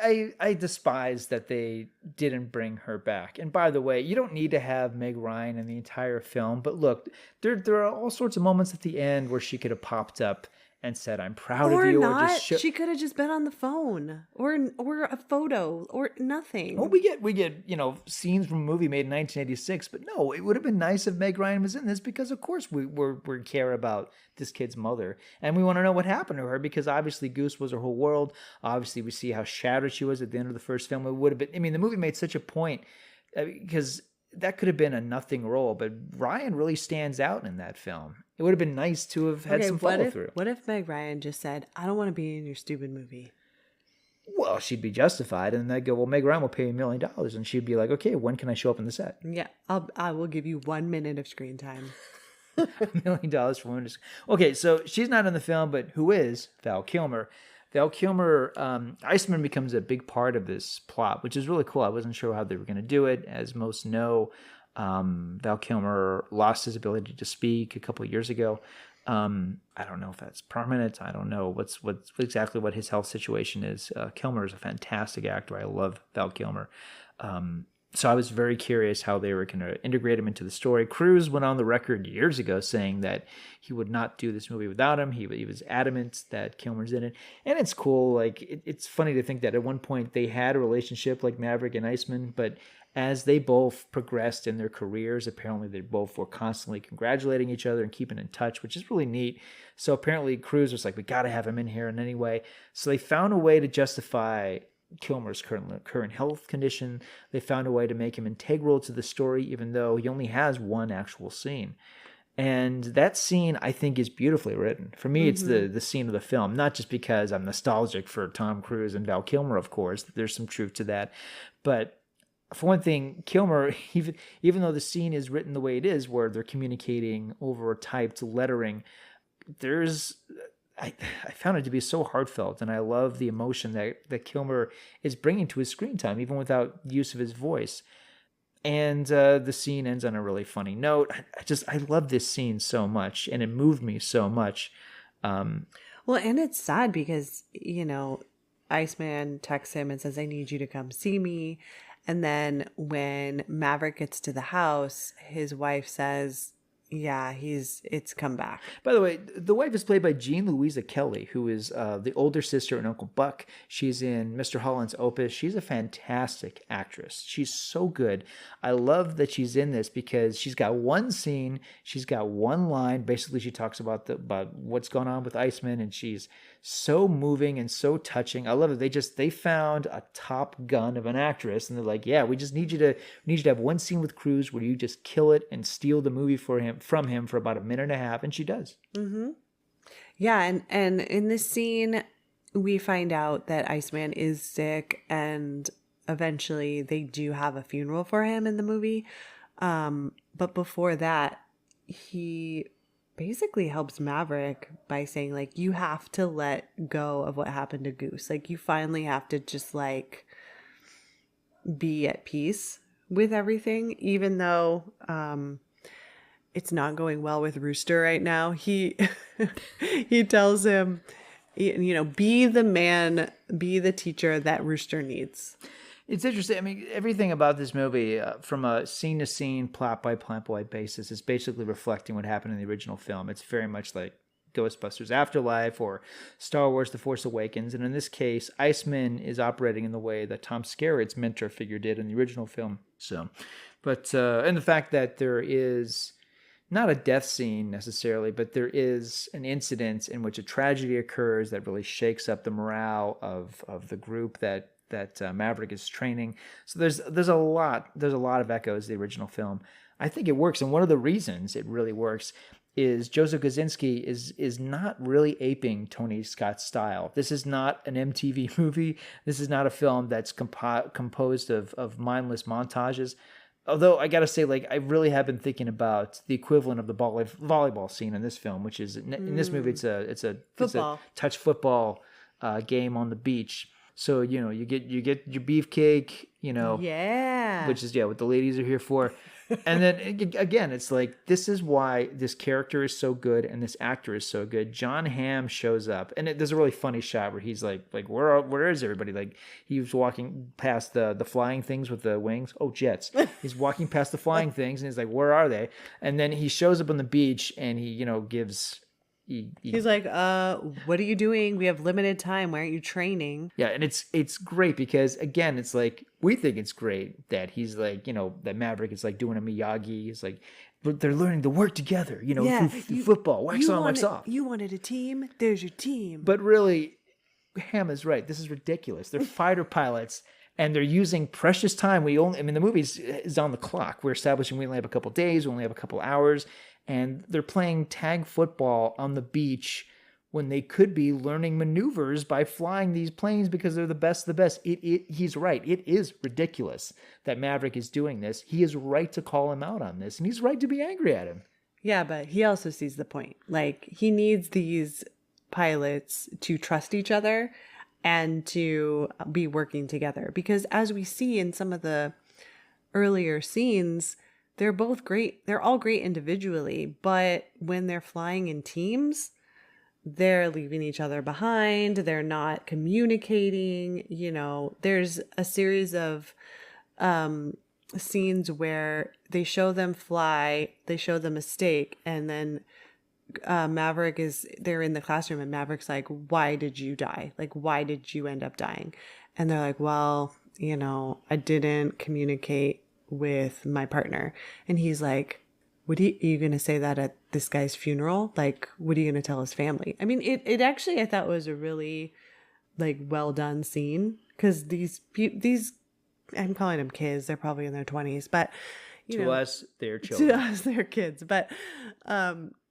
I despise that they didn't bring her back. And by the way, you don't need to have Meg Ryan in the entire film. But look, there are all sorts of moments at the end where she could have popped up and said, "I'm proud of you." Not. Or just she could have just been on the phone, or a photo, or nothing. Well, we get scenes from a movie made in 1986, but no, it would have been nice if Meg Ryan was in this because, of course, we care about this kid's mother and we want to know what happened to her because obviously Goose was her whole world. Obviously, we see how shattered she was at the end of the first film. It would have been. I mean, the movie made such a point because that could have been a nothing role, but Ryan really stands out in that film. It would have been nice to have had some follow through. What if Meg Ryan just said, "I don't want to be in your stupid movie"? Well, she'd be justified, and they'd go, "Well, Meg Ryan will pay $1 million," and she'd be like, "Okay, when can I show up in the set?" Yeah, I will give you 1 minute of screen time. $1 million for women. Okay, so she's not in the film, but who is? Val Kilmer. Val Kilmer, Iceman becomes a big part of this plot, which is really cool. I wasn't sure how they were going to do it. As most know, Val Kilmer lost his ability to speak a couple of years ago. I don't know if that's permanent. I don't know what's exactly what his health situation is. Kilmer is a fantastic actor. I love Val Kilmer. So I was very curious how they were going to integrate him into the story. Cruise went on the record years ago saying that he would not do this movie without him. He was adamant that Kilmer's in it. And it's cool. Like it's funny to think that at one point they had a relationship like Maverick and Iceman, but as they both progressed in their careers, apparently they both were constantly congratulating each other and keeping in touch, which is really neat. So apparently Cruise was like, we got to have him in here in any way. So they found a way to justify Kilmer's current health condition. They found a way to make him integral to the story, even though he only has one actual scene. And that scene, I think, is beautifully written. For me, it's the scene of the film, not just because I'm nostalgic for Tom Cruise and Val Kilmer, of course. There's some truth to that. But for one thing, Kilmer, even though the scene is written the way it is, where they're communicating over typed lettering, I found it to be so heartfelt, and I love the emotion that Kilmer is bringing to his screen time, even without use of his voice. And the scene ends on a really funny note. I love this scene so much, and it moved me so much. Well, and it's sad because, Iceman texts him and says, I need you to come see me. And then when Maverick gets to the house, his wife says, yeah, it's come back. By the way, the wife is played by Jean Louisa Kelly, who is the older sister in Uncle Buck. She's in Mr. Holland's Opus. She's a fantastic actress. She's so good. I love that she's in this because she's got one scene, she's got one line. Basically, she talks about what's going on with Iceman, and she's so moving and so touching. I love it. They found a top gun of an actress, and they're like, yeah, we just need you to have one scene with Cruise where you just kill it and steal the movie from him for about a minute and a half, and she does. Mm-hmm. Yeah, and in this scene, we find out that Iceman is sick, and eventually they do have a funeral for him in the movie. But before that, he basically helps Maverick by saying, like, you have to let go of what happened to Goose. Like, you finally have to just, like, be at peace with everything, even though it's not going well with Rooster right now. He tells him, be the man, be the teacher that Rooster needs. It's interesting. I mean, everything about this movie, from a scene-to-scene, plot-by-plot basis, is basically reflecting what happened in the original film. It's very much like Ghostbusters Afterlife or Star Wars The Force Awakens. And in this case, Iceman is operating in the way that Tom Skerritt's mentor figure did in the original film. And the fact that there is not a death scene necessarily, but there is an incident in which a tragedy occurs that really shakes up the morale of the group that Maverick is training. So there's a lot of echoes to the original film. I think it works, and one of the reasons it really works is Joseph Kosinski is not really aping Tony Scott's style. This is not an MTV movie. This is not a film that's composed of mindless montages. Although I gotta say, like, I really have been thinking about the equivalent of the volleyball scene in this film, which is in this movie it's a touch football game on the beach. So, you get your beefcake, Yeah. which is, what the ladies are here for. And then, again, it's like, this is why this character is so good and this actor is so good. John Hamm shows up. And there's a really funny shot where he's like, where is everybody? Like, he was walking past the flying things with the wings. Oh, jets. He's walking past the flying things, and he's like, where are they? And then he shows up on the beach, and he, gives... He's like, what are you doing? We have limited time. Why aren't you training? Yeah, and it's great because, again, it's like, we think it's great that he's like, that Maverick is like doing a Miyagi. It's like, but they're learning to work together, through football. Wax on, wax off. You wanted a team? There's your team. But really, Ham is right. This is ridiculous. They're fighter pilots, and they're using precious time. The movie is on the clock. We're establishing we only have a couple days, we only have a couple hours. And they're playing tag football on the beach when they could be learning maneuvers by flying these planes because they're the best of the best. He's right. It is ridiculous that Maverick is doing this. He is right to call him out on this, and he's right to be angry at him. Yeah, but he also sees the point. Like, he needs these pilots to trust each other and to be working together. Because as we see in some of the earlier scenes, they're both great. They're all great individually, but when they're flying in teams, they're leaving each other behind. They're not communicating. There's a series of scenes where they show them fly, they show the mistake, and then they're in the classroom, and Maverick's like, why did you die? Like, why did you end up dying? And they're like, well, I didn't communicate with my partner. And he's like, are you going to say that at this guy's funeral? Like, what are you going to tell his family? I mean, it actually, I thought was a really, like, well done scene. because these I'm calling them kids. They're probably in their 20s, but To us, they're children. To us, they're kids. But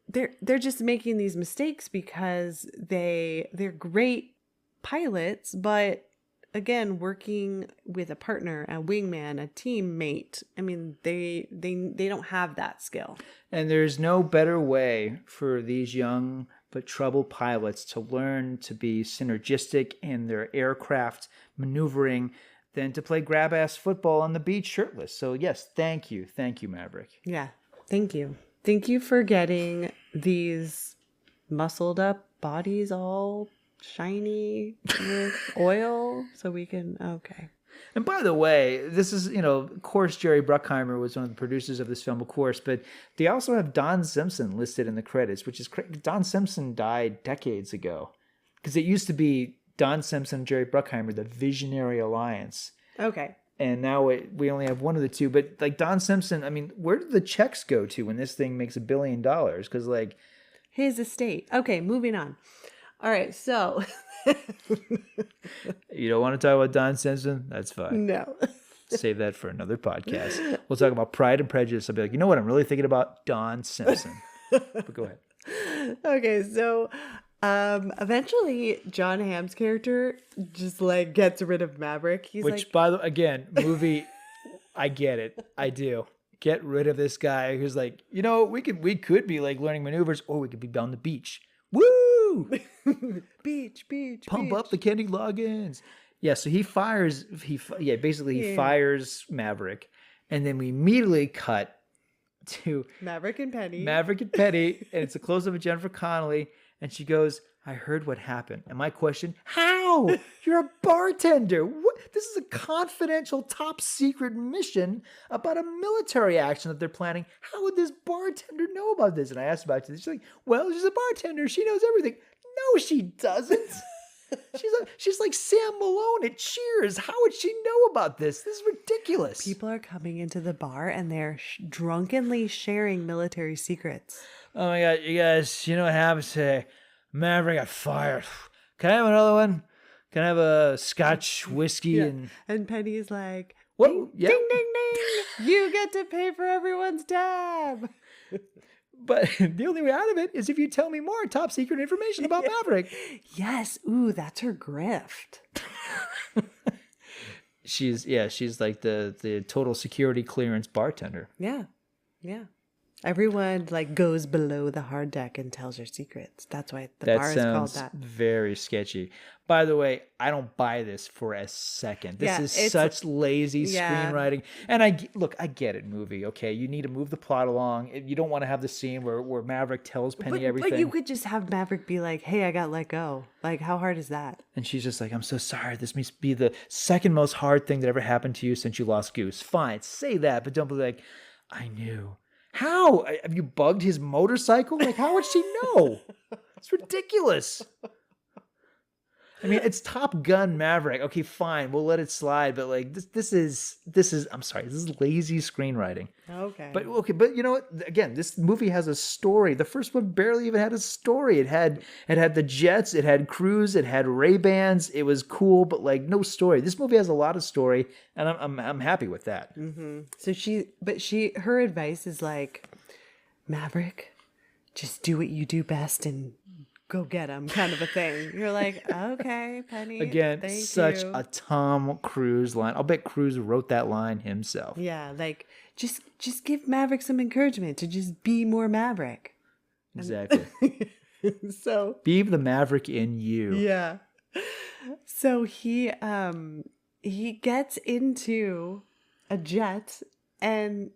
they're just making these mistakes because they're great pilots, but again, working with a partner, a wingman, a teammate. I mean, they don't have that skill. And there's no better way for these young but troubled pilots to learn to be synergistic in their aircraft maneuvering than to play grab-ass football on the beach shirtless. So yes, thank you, Maverick. Yeah, thank you. Thank you for getting these muscled up bodies all shiny with oil so we can, okay. And by the way, this is, of course, Jerry Bruckheimer was one of the producers of this film, of course, but they also have Don Simpson listed in the credits, which is Don Simpson died decades ago. Because it used to be Don Simpson and Jerry Bruckheimer, the Visionary Alliance. Okay. And now we only have one of the two. But like Don Simpson, I mean, where do the checks go to when this thing makes $1 billion? Because like his estate. Okay, moving on. All right, so you don't want to talk about Don Simpson? That's fine. No. Save that for another podcast. We'll talk about Pride and Prejudice. I'll be like, you know what I'm really thinking about? Don Simpson. But go ahead. Okay, so eventually John Hamm's character just like gets rid of Maverick. He's Which, like, by the way, again, movie, I get it. I do. Get rid of this guy who's like, we could be like learning maneuvers, or we could be on the beach. Woo! beach. Pump up the Kenny Loggins. Yeah, so he fires Maverick, and then we immediately cut to Maverick and Penny. And it's a close-up of Jennifer Connelly, and she goes, I heard what happened. And my question, how? You're a bartender. What? This is a confidential, top-secret mission about a military action that they're planning. How would this bartender know about this? And I asked about it. She's like, well, she's a bartender. She knows everything. No, she doesn't. She's like Sam Malone at Cheers. How would she know about this? This is ridiculous. People are coming into the bar and they're drunkenly sharing military secrets. Oh my God, you guys, you know what happens today? Maverick got fired. Can I have another one? Can I have a Scotch whiskey? Yeah. And Penny's like, what? Ding, ding, ding, ding. You get to pay for everyone's tab. But the only way out of it is if you tell me more top secret information about Maverick. Yes. Ooh, that's her grift. She's like the total security clearance bartender. Yeah. Yeah. Everyone like goes below the hard deck and tells her secrets. That's why the bar is called that. Very sketchy. By the way, I don't buy this for a second. This is such lazy screenwriting. And I get it, movie. Okay, you need to move the plot along. You don't want to have the scene where Maverick tells Penny everything. But you could just have Maverick be like, "Hey, I got let go." Like, how hard is that? And she's just like, "I'm so sorry. This must be the second most hard thing that ever happened to you since you lost Goose." Fine, say that, but don't be like, "I knew." How? Have you bugged his motorcycle? Like, how would she know? It's ridiculous. I mean, it's Top Gun Maverick. Okay, fine, we'll let it slide. But like, this is. I'm sorry, this is lazy screenwriting. Okay. But you know what? Again, this movie has a story. The first one barely even had a story. It had the jets. It had Cruise. It had Ray-Bans. It was cool, but like no story. This movie has a lot of story, and I'm happy with that. Mm-hmm. So her advice is like, Maverick, just do what you do best and go get him, kind of a thing. You're like, okay, Penny. Again, such a Tom Cruise line. I'll bet Cruise wrote that line himself. Yeah, like just give Maverick some encouragement to just be more Maverick. Exactly. So be the Maverick in you. Yeah. So he gets into a jet and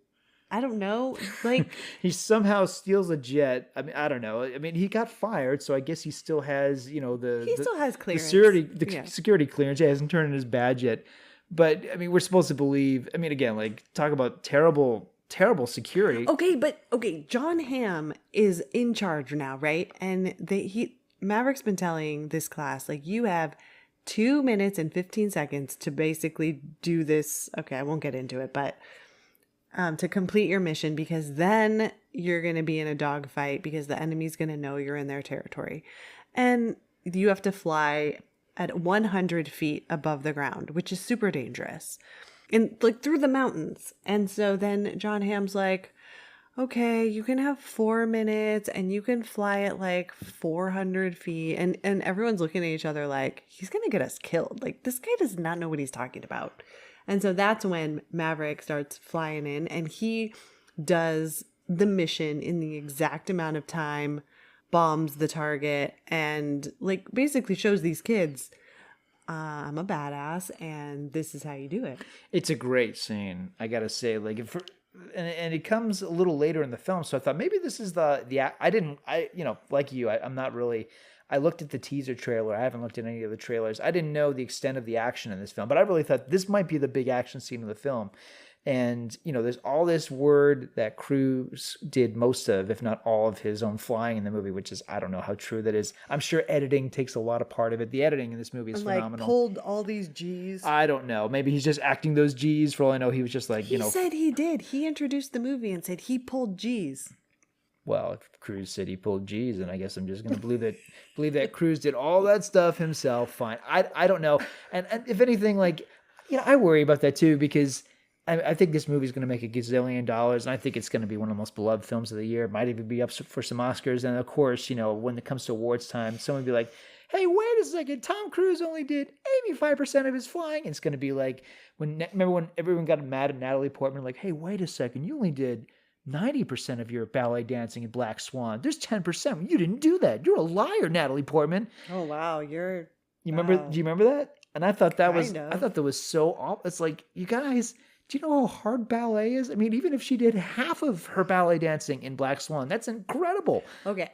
I don't know, like he somehow steals a jet. I mean, I don't know. I mean, he got fired, so I guess he still has, still has clearance. Security clearance. He hasn't turned in his badge yet. But I mean, we're supposed to believe. I mean, again, like talk about terrible security. Okay, John Hamm is in charge now, right? And Maverick's been telling this class, like, you have 2 minutes and 15 seconds to basically do this. Okay, I won't get into it, but to complete your mission, because then you're going to be in a dogfight because the enemy's going to know you're in their territory. And you have to fly at 100 feet above the ground, which is super dangerous, and like through the mountains. And so then John Hamm's like, okay, you can have 4 minutes and you can fly at like 400 feet. And everyone's looking at each other like, he's going to get us killed. Like, this guy does not know what he's talking about. And so that's when Maverick starts flying in, and he does the mission in the exact amount of time, bombs the target, and like basically shows these kids, I'm a badass and this is how you do it. It's a great scene, I gotta say. Like, and it comes a little later in the film, so I thought maybe this is like you, I'm not really. I looked at the teaser trailer. I haven't looked at any of the trailers. I didn't know the extent of the action in this film, but I really thought this might be the big action scene of the film. And, there's all this word that Cruise did most of, if not all of his own flying in the movie, which is, I don't know how true that is. I'm sure editing takes a lot of part of it. The editing in this movie is phenomenal. Pulled all these G's. I don't know. Maybe he's just acting those G's. For all I know, he was just like, He said he did. He introduced the movie and said he pulled G's. Well, if Cruise said he pulled G's, then I guess I'm just going to believe that Cruise did all that stuff himself. Fine. I don't know. And if anything, like, I worry about that too, because I think this movie is going to make $1 gazillion, and I think it's going to be one of the most beloved films of the year. It might even be up for some Oscars. And of course, when it comes to awards time, someone would be like, hey, wait a second, Tom Cruise only did 85% of his flying. And it's going to be like, remember when everyone got mad at Natalie Portman, like, hey, wait a second, you only did 90% of your ballet dancing in Black Swan. There's 10%. You didn't do that. You're a liar, Natalie Portman. Oh, wow. Do you remember that? And I thought that was so awful. It's like, you guys, do you know how hard ballet is? I mean, even if she did half of her ballet dancing in Black Swan, that's incredible. Okay,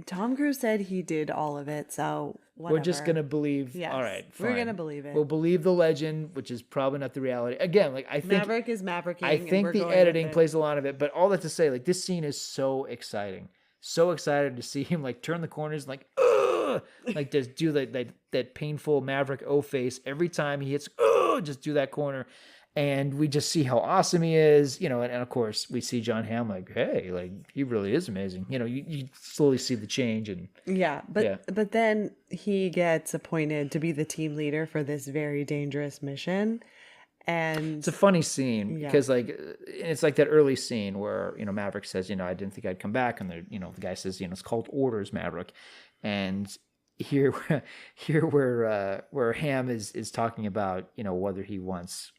Tom Cruise said he did all of it, so whatever. We're just gonna believe. Yes, all right, fine. We're gonna believe it. We'll believe the legend, which is probably not the reality. Again, like I think Maverick is Mavericking. I think the editing plays a lot of it, but all that to say, like this scene is so exciting. So excited to see him like turn the corners, like ugh! Like just do that painful Maverick O face every time he hits. Ugh! Just do that corner. And we just see how awesome he is, and of course we see John Hamm like, hey, like he really is amazing. You slowly see the change and but then he gets appointed to be the team leader for this very dangerous mission. And it's a funny scene because like it's like that early scene where Maverick says, I didn't think I'd come back, and the guy says, it's called orders, Maverick. And here where Hamm is talking about whether he wants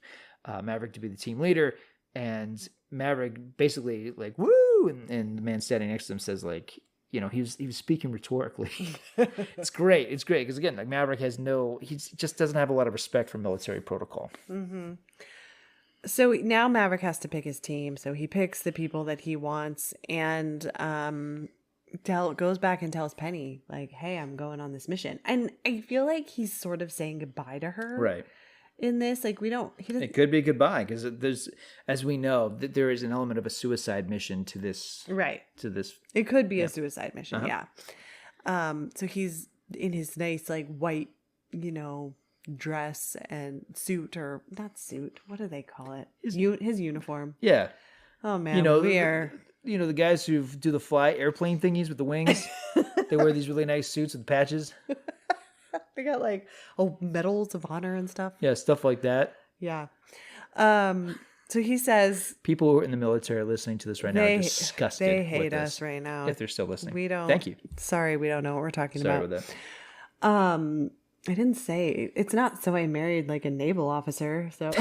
Maverick to be the team leader, and Maverick basically like woo, and the man standing next to him says like he was speaking rhetorically. It's great because again, like Maverick he just doesn't have a lot of respect for military protocol. Mm-hmm. So now Maverick has to pick his team, so he picks the people that he wants, and goes back and tells Penny like, hey, I'm going on this mission. And I feel like he's sort of saying goodbye to her, right? In this, like it could be goodbye, because there's, as we know, that there is an element of a suicide mission to this, right? To this, it could be a suicide mission, So he's in his nice like white, dress and suit, or not suit. What do they call it? His uniform. Yeah. Oh man, the guys who do the airplane thingies with the wings. They wear these really nice suits with patches. They got like medals of honor and stuff. Yeah, stuff like that. Yeah. So he says people who are in the military are listening to this right now are disgusted. They hate us right now. If they're still listening. We don't. Thank you. Sorry, we don't know what we're talking about. Sorry about that. I didn't say it's not. So I married like a naval officer, so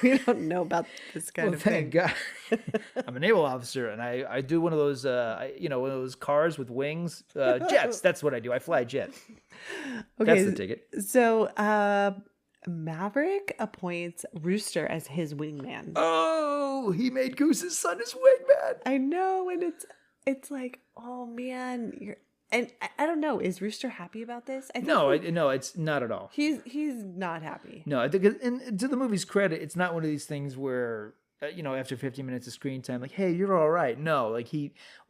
we don't know about this kind of thing. Thank God. I'm a naval officer, and I do one of those, one of those cars with wings, jets. That's what I do. I fly a jet. Okay, that's the ticket. So Maverick appoints Rooster as his wingman. Oh, he made Goose's son his wingman. I know, and it's like, oh man, And I don't know. Is Rooster happy about this? I think no, it's not at all. He's not happy. No, I think, and to the movie's credit, it's not one of these things where after 15 minutes of screen time, like, hey, you're all right. No, like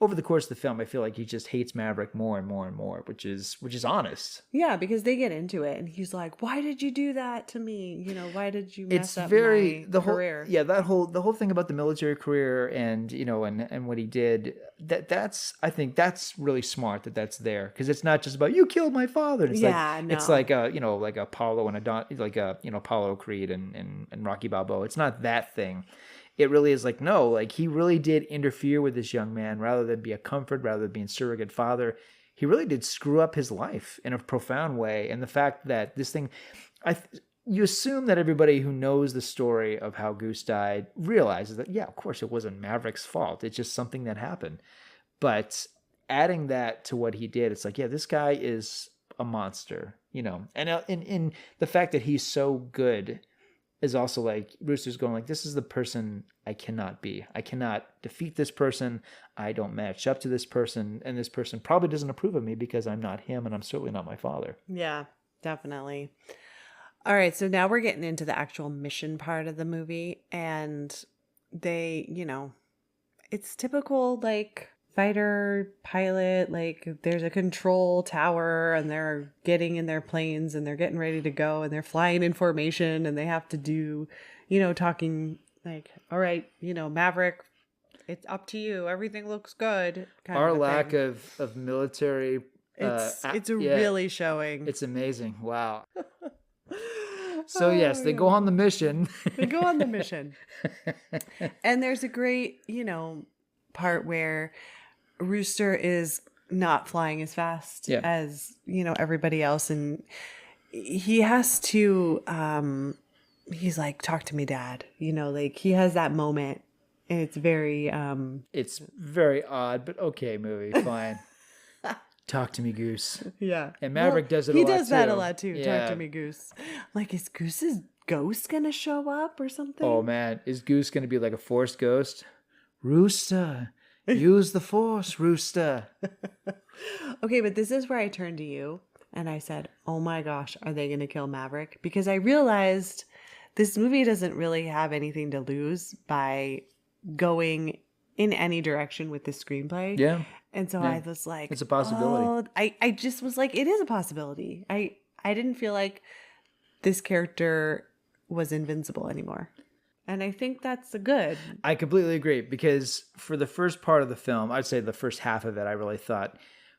over the course of the film, I feel like he just hates Maverick more and more and more, which is honest. Yeah, because they get into it, and he's like, "Why did you do that to me? Why did you mess up my career?" The whole thing about the military career and and what he did. I think that's really smart that's there, because it's not just about you killed my father. It's it's like like Apollo and Apollo Creed and Rocky Balboa. It's not that thing. It really is like, no, like he really did interfere with this young man rather than be a comfort, rather than being surrogate father. He really did screw up his life in a profound way. And the fact that this thing, you assume that everybody who knows the story of how Goose died realizes that, yeah, of course it wasn't Maverick's fault. It's just something that happened. But adding that to what he did, it's like, yeah, this guy is a monster, And in the fact that he's so good is also like Rooster's going like, this is the person I cannot be. I cannot defeat this person. I don't match up to this person. And this person probably doesn't approve of me because I'm not him and I'm certainly not my father. Yeah, definitely. All right. So now we're getting into the actual mission part of the movie. And they, it's typical like fighter pilot, like there's a control tower and they're getting in their planes and they're getting ready to go and they're flying in formation and they have to do, talking like, all right, Maverick, it's up to you. Everything looks good. Our lack of military. It's really showing. It's amazing. Wow. So yes, they go on the mission. They go on the mission. And there's a great, part where Rooster is not flying as fast as, everybody else. And he has to, he's like, talk to me, Dad. Like he has that moment. And it's very odd, but okay, movie, fine. Talk to me, Goose. Yeah. And Maverick does it a lot too. He does that a lot too. Yeah. Talk to me, Goose. Like, is Goose's ghost going to show up or something? Oh, man. Is Goose going to be like a force ghost? Rooster. Use the force, Rooster. Okay, but this is where I turned to you and I said, oh my gosh, are they going to kill Maverick? Because I realized this movie doesn't really have anything to lose by going in any direction with this screenplay. Yeah. And so I was like, it's a possibility. I just was like, it is a possibility. I didn't feel like this character was invincible anymore. And I think that's good. I completely agree, because for the first part of the film, I'd say the first half of it, I really thought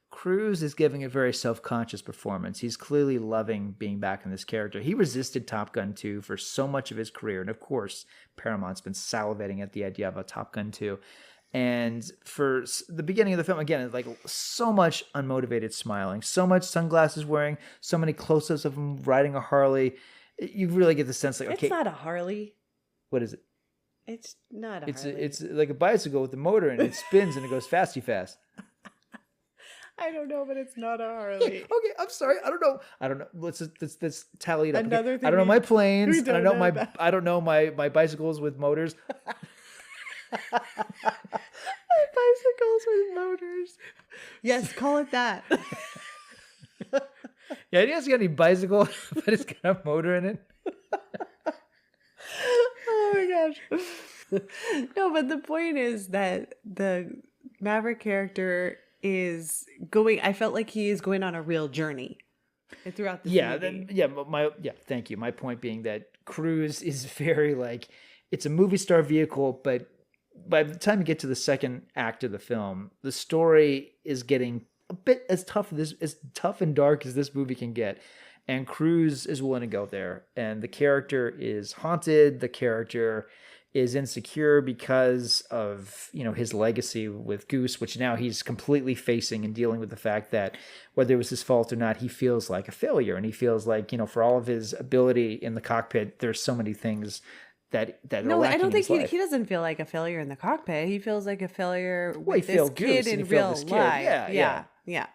Cruise is giving a very self-conscious performance. He's clearly loving being back in this character. He resisted Top Gun 2 for so much of his career. And of course, Paramount's been salivating at the idea of a Top Gun 2. And for the beginning of the film, again, it's like so much unmotivated smiling, so much sunglasses wearing, so many close-ups of him riding a Harley. You really get the sense like, okay. It's not a Harley. What is it? It's not a Harley. It's like a bicycle with a motor and it spins and it goes fasty fast. I don't know, but it's not a Harley. Okay, I'm sorry. I don't know. Let's tally it up. Another thing I don't know my planes. we And I don't know my bicycles with motors. Bicycles with motors. Yes, call it that. Yeah, it hasn't got any bicycle, but it's got a motor in it. Oh my gosh. No, but the point is that the Maverick character is going, I felt like he is going on a real journey throughout the movie. Thank you. My point being that Cruise is very like, it's a movie star vehicle, but by the time you get to the second act of the film, the story is getting a bit as tough and dark as this movie can get. And Cruise is willing to go there. And the character is haunted. The character is insecure because of, his legacy with Goose, which now he's completely facing and dealing with the fact that whether it was his fault or not, he feels like a failure. And he feels like, for all of his ability in the cockpit, there's so many things that no, I don't think he doesn't feel like a failure in the cockpit. He feels like a failure with this kid in real life. Yeah.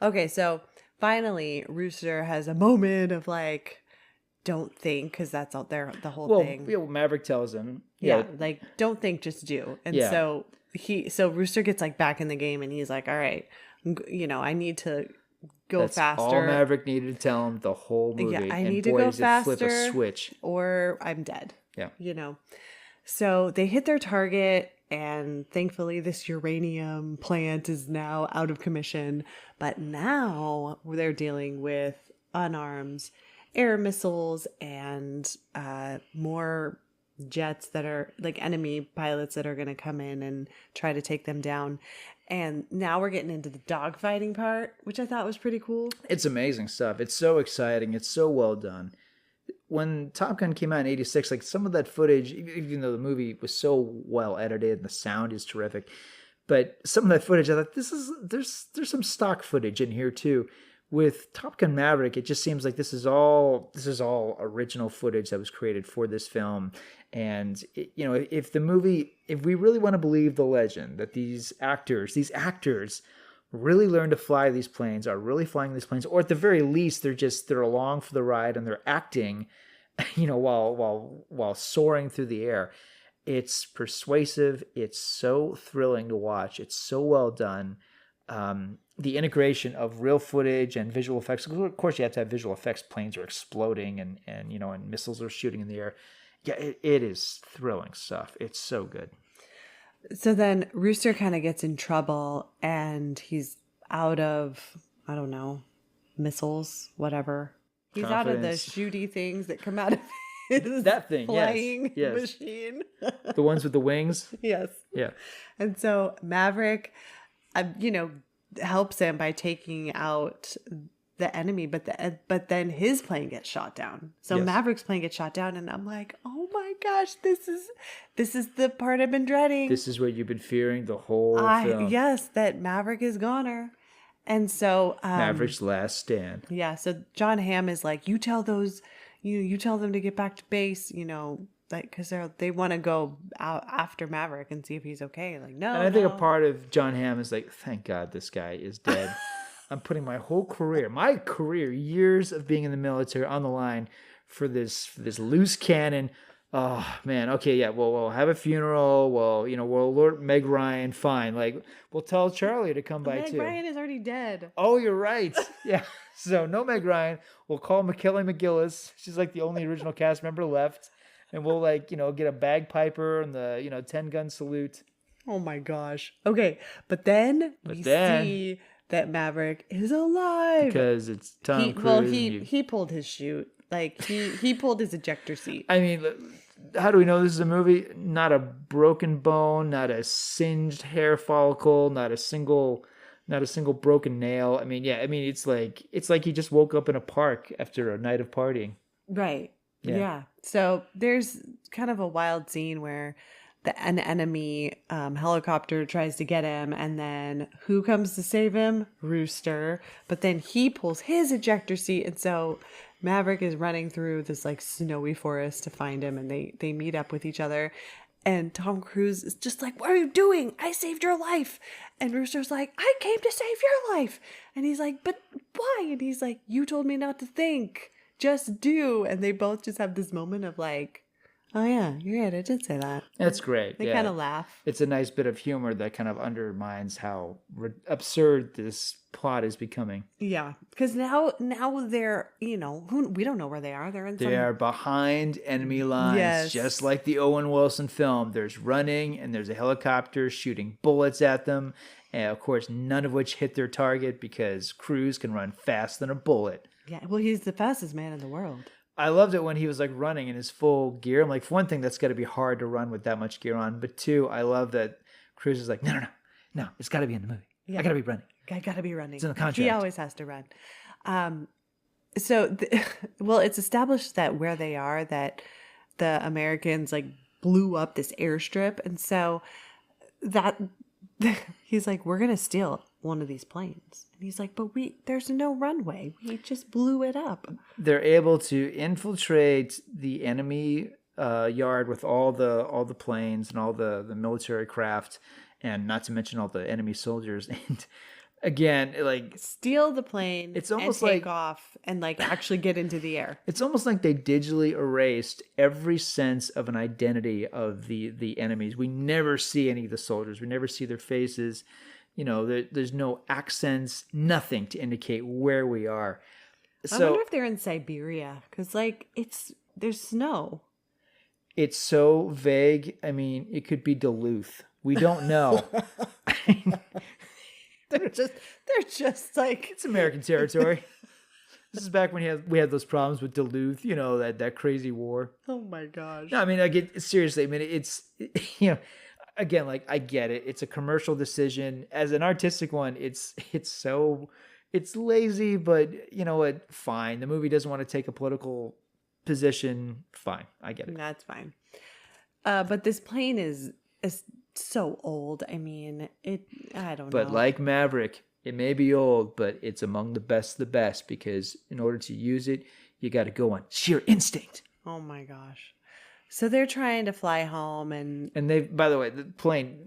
Okay, so finally, Rooster has a moment of like, don't think, because that's out there, the whole thing. Well, Maverick tells him. Like, don't think, just do. And so Rooster gets like back in the game and he's like, all right, I need to go faster. That's all Maverick needed to tell him the whole movie. Yeah, I need to go faster. Flip a switch. Or I'm dead. Yeah. So they hit their target, and thankfully this uranium plant is now out of commission. But now they're dealing with unarmed air missiles and more jets that are like enemy pilots that are going to come in and try to take them down. And now we're getting into the dogfighting part, which I thought was pretty cool. It's amazing stuff. It's so exciting. It's so well done. When Top Gun came out in '86, like some of that footage, even though the movie was so well edited and the sound is terrific, but some of that footage, I thought there's some stock footage in here too. With Top Gun Maverick, it just seems like this is all original footage that was created for this film. And if we really want to believe the legend that these actors really learn to fly these planes, are really flying these planes, or at the very least they're along for the ride and they're acting, while soaring through the air. It's persuasive. It's so thrilling to watch. It's so well done. The integration of real footage and visual effects. Of course, you have to have visual effects. Planes are exploding and missiles are shooting in the air. Yeah, it is thrilling stuff. It's so good. So then Rooster kind of gets in trouble and he's out of, I don't know, missiles, whatever. He's out of the shooty things that come out of his flying machine. The ones with the wings? Yes. Yeah. And so Maverick, helps him by taking out the enemy, but then his plane gets shot down. So Yes. Maverick's plane gets shot down, and I'm like, oh my gosh, this is the part I've been dreading. This is what you've been fearing the whole film. Yes, that Maverick is goner. And so Maverick's last stand. Yeah, so John Hamm is like, you tell those, you tell them to get back to base, like, because they want to go out after Maverick and see if he's okay. Like, no. And I think a part of John Hamm is like, thank God this guy is dead. I'm putting my career, years of being in the military on the line for this loose cannon. Oh man, okay, yeah. Well, we'll have a funeral. Well, we'll alert Meg Ryan. Fine, like we'll tell Charlie to come by too. Meg Ryan is already dead. Oh, you're right. Yeah. So no Meg Ryan. We'll call McKelly McGillis. She's like the only original cast member left, and we'll get a bagpiper and the 10-gun salute. Oh my gosh. Okay, but then we see that Maverick is alive because it's Tom Cruise. He pulled his chute. Like he pulled his ejector seat. I mean, how do we know this is a movie? Not a broken bone, not a singed hair follicle, not a single broken nail. I mean, it's like he just woke up in a park after a night of partying. Right. Yeah. So there's kind of a wild scene where an enemy helicopter tries to get him, and then who comes to save him? Rooster. But then he pulls his ejector seat, and so Maverick is running through this like snowy forest to find him, and they meet up with each other. And Tom Cruise is just like, what are you doing? I saved your life. And Rooster's like, I came to save your life. And he's like, but why? And he's like, you told me not to think. Just do. And they both just have this moment of like, oh yeah, you're right. I did say that. That's great. They kind of laugh. It's a nice bit of humor that kind of undermines how absurd this plot is becoming. Yeah, because now they're we don't know where they are. They are behind enemy lines, just like the Owen Wilson film. There's running and there's a helicopter shooting bullets at them, and of course none of which hit their target because Cruise can run faster than a bullet. Yeah, well, he's the fastest man in the world. I loved it when he was like running in his full gear. I'm like, for one thing, that's got to be hard to run with that much gear on. But two, I love that Cruise is like, no, it's got to be in the movie. Yeah. I got to be running. I got to be running. It's in the contract. He always has to run. It's established that where they are, that the Americans like blew up this airstrip, and so that he's like, we're gonna steal one of these planes. And he's like, but there's no runway. We just blew it up. They're able to infiltrate the enemy yard with all the planes and all the military craft, and not to mention all the enemy soldiers. And again, like steal the plane. It's almost and take like off and like actually get into the air. It's almost like they digitally erased every sense of an identity of the enemies. We never see any of the soldiers. We never see their faces. There's no accents, nothing to indicate where we are. So, I wonder if they're in Siberia, because there's snow. it's so vague. I mean, it could be Duluth. We don't know. They're just like, It's American territory. This is back when we had those problems with Duluth, you know, that crazy war. oh my gosh. No, I mean, seriously, I mean, it's, you know, again, like, I get it. It's a commercial decision. As an artistic one, it's lazy, but you know what? Fine. The movie doesn't want to take a political position. Fine. I get it. That's fine. But this plane is so old. I mean, I don't know. But like Maverick, it may be old, but it's among the best of the best, because in order to use it, you got to go on sheer instinct. Oh my gosh. So they're trying to fly home, and By the way, the plane,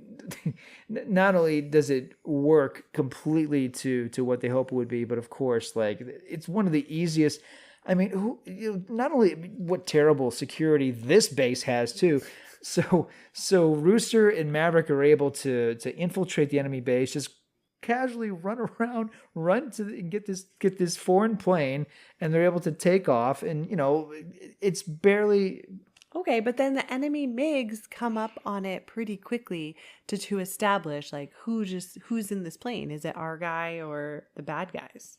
not only does it work completely to what they hope it would be, but of course, like, it's one of the easiest. I mean, not only what terrible security this base has too. So Rooster and Maverick are able to infiltrate the enemy base, just casually run around, and get this foreign plane, and they're able to take off, and you know, it's barely. okay, but then the enemy MiGs come up on it pretty quickly to establish like who's in this plane. Is it our guy or the bad guys?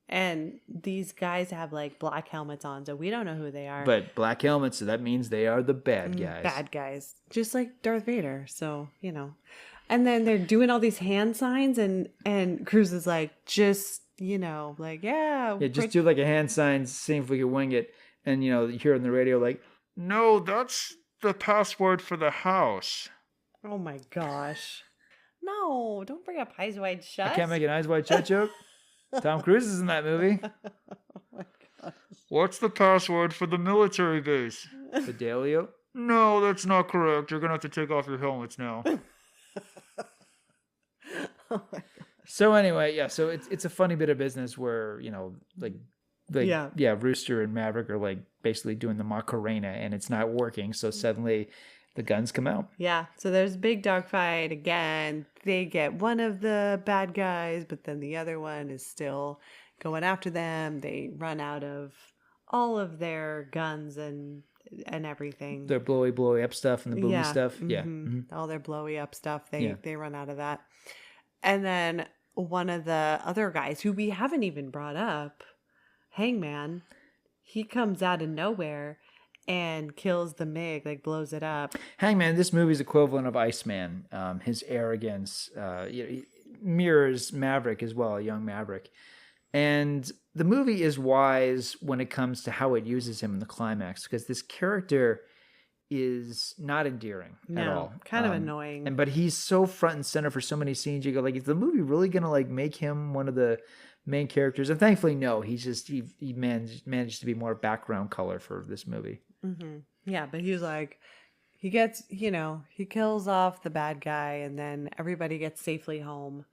And these guys have like black helmets on, so we don't know who they are. But black helmets, so that means they are the bad guys. Bad guys, just like Darth Vader. So you know, and then they're doing all these hand signs, and Cruz is like, just you know, like just do like a hand sign, see if we can wing it, and you know, you hear on the radio like, no, that's the password for the house. Oh my gosh, no! Don't bring up Eyes Wide Shut. I can't make an Eyes Wide Shut joke. Tom Cruise is in that movie. Oh my gosh. What's the password for the military base? Fidelio? No, that's not correct. You're going to have to take off your helmets now. Oh my gosh. So anyway, yeah, so it's a funny bit of business where, you know, like Rooster and Maverick are like basically doing the Macarena, and it's not working. So suddenly the guns come out. Yeah, so there's a big dogfight again. They get one of the bad guys, but then the other one is still going after them. They run out of all of their guns and everything. Their blowy up stuff and the boomy stuff. Mm-hmm. Yeah. Mm-hmm. All their blowy up stuff. They run out of that. And then one of the other guys who we haven't even brought up, Hangman, he comes out of nowhere and kills the MiG, like blows it up. Hangman, this movie's equivalent of Iceman. His arrogance he mirrors Maverick as well, a young Maverick. And the movie is wise when it comes to how it uses him in the climax, because this character is not endearing at all. Kind of annoying. But he's so front and center for so many scenes. You go like, is the movie really gonna like make him one of the main characters? And thankfully, no. He's just he managed to be more background color for this movie. Mm-hmm. Yeah, but he was like, he gets, you know, he kills off the bad guy, and then everybody gets safely home.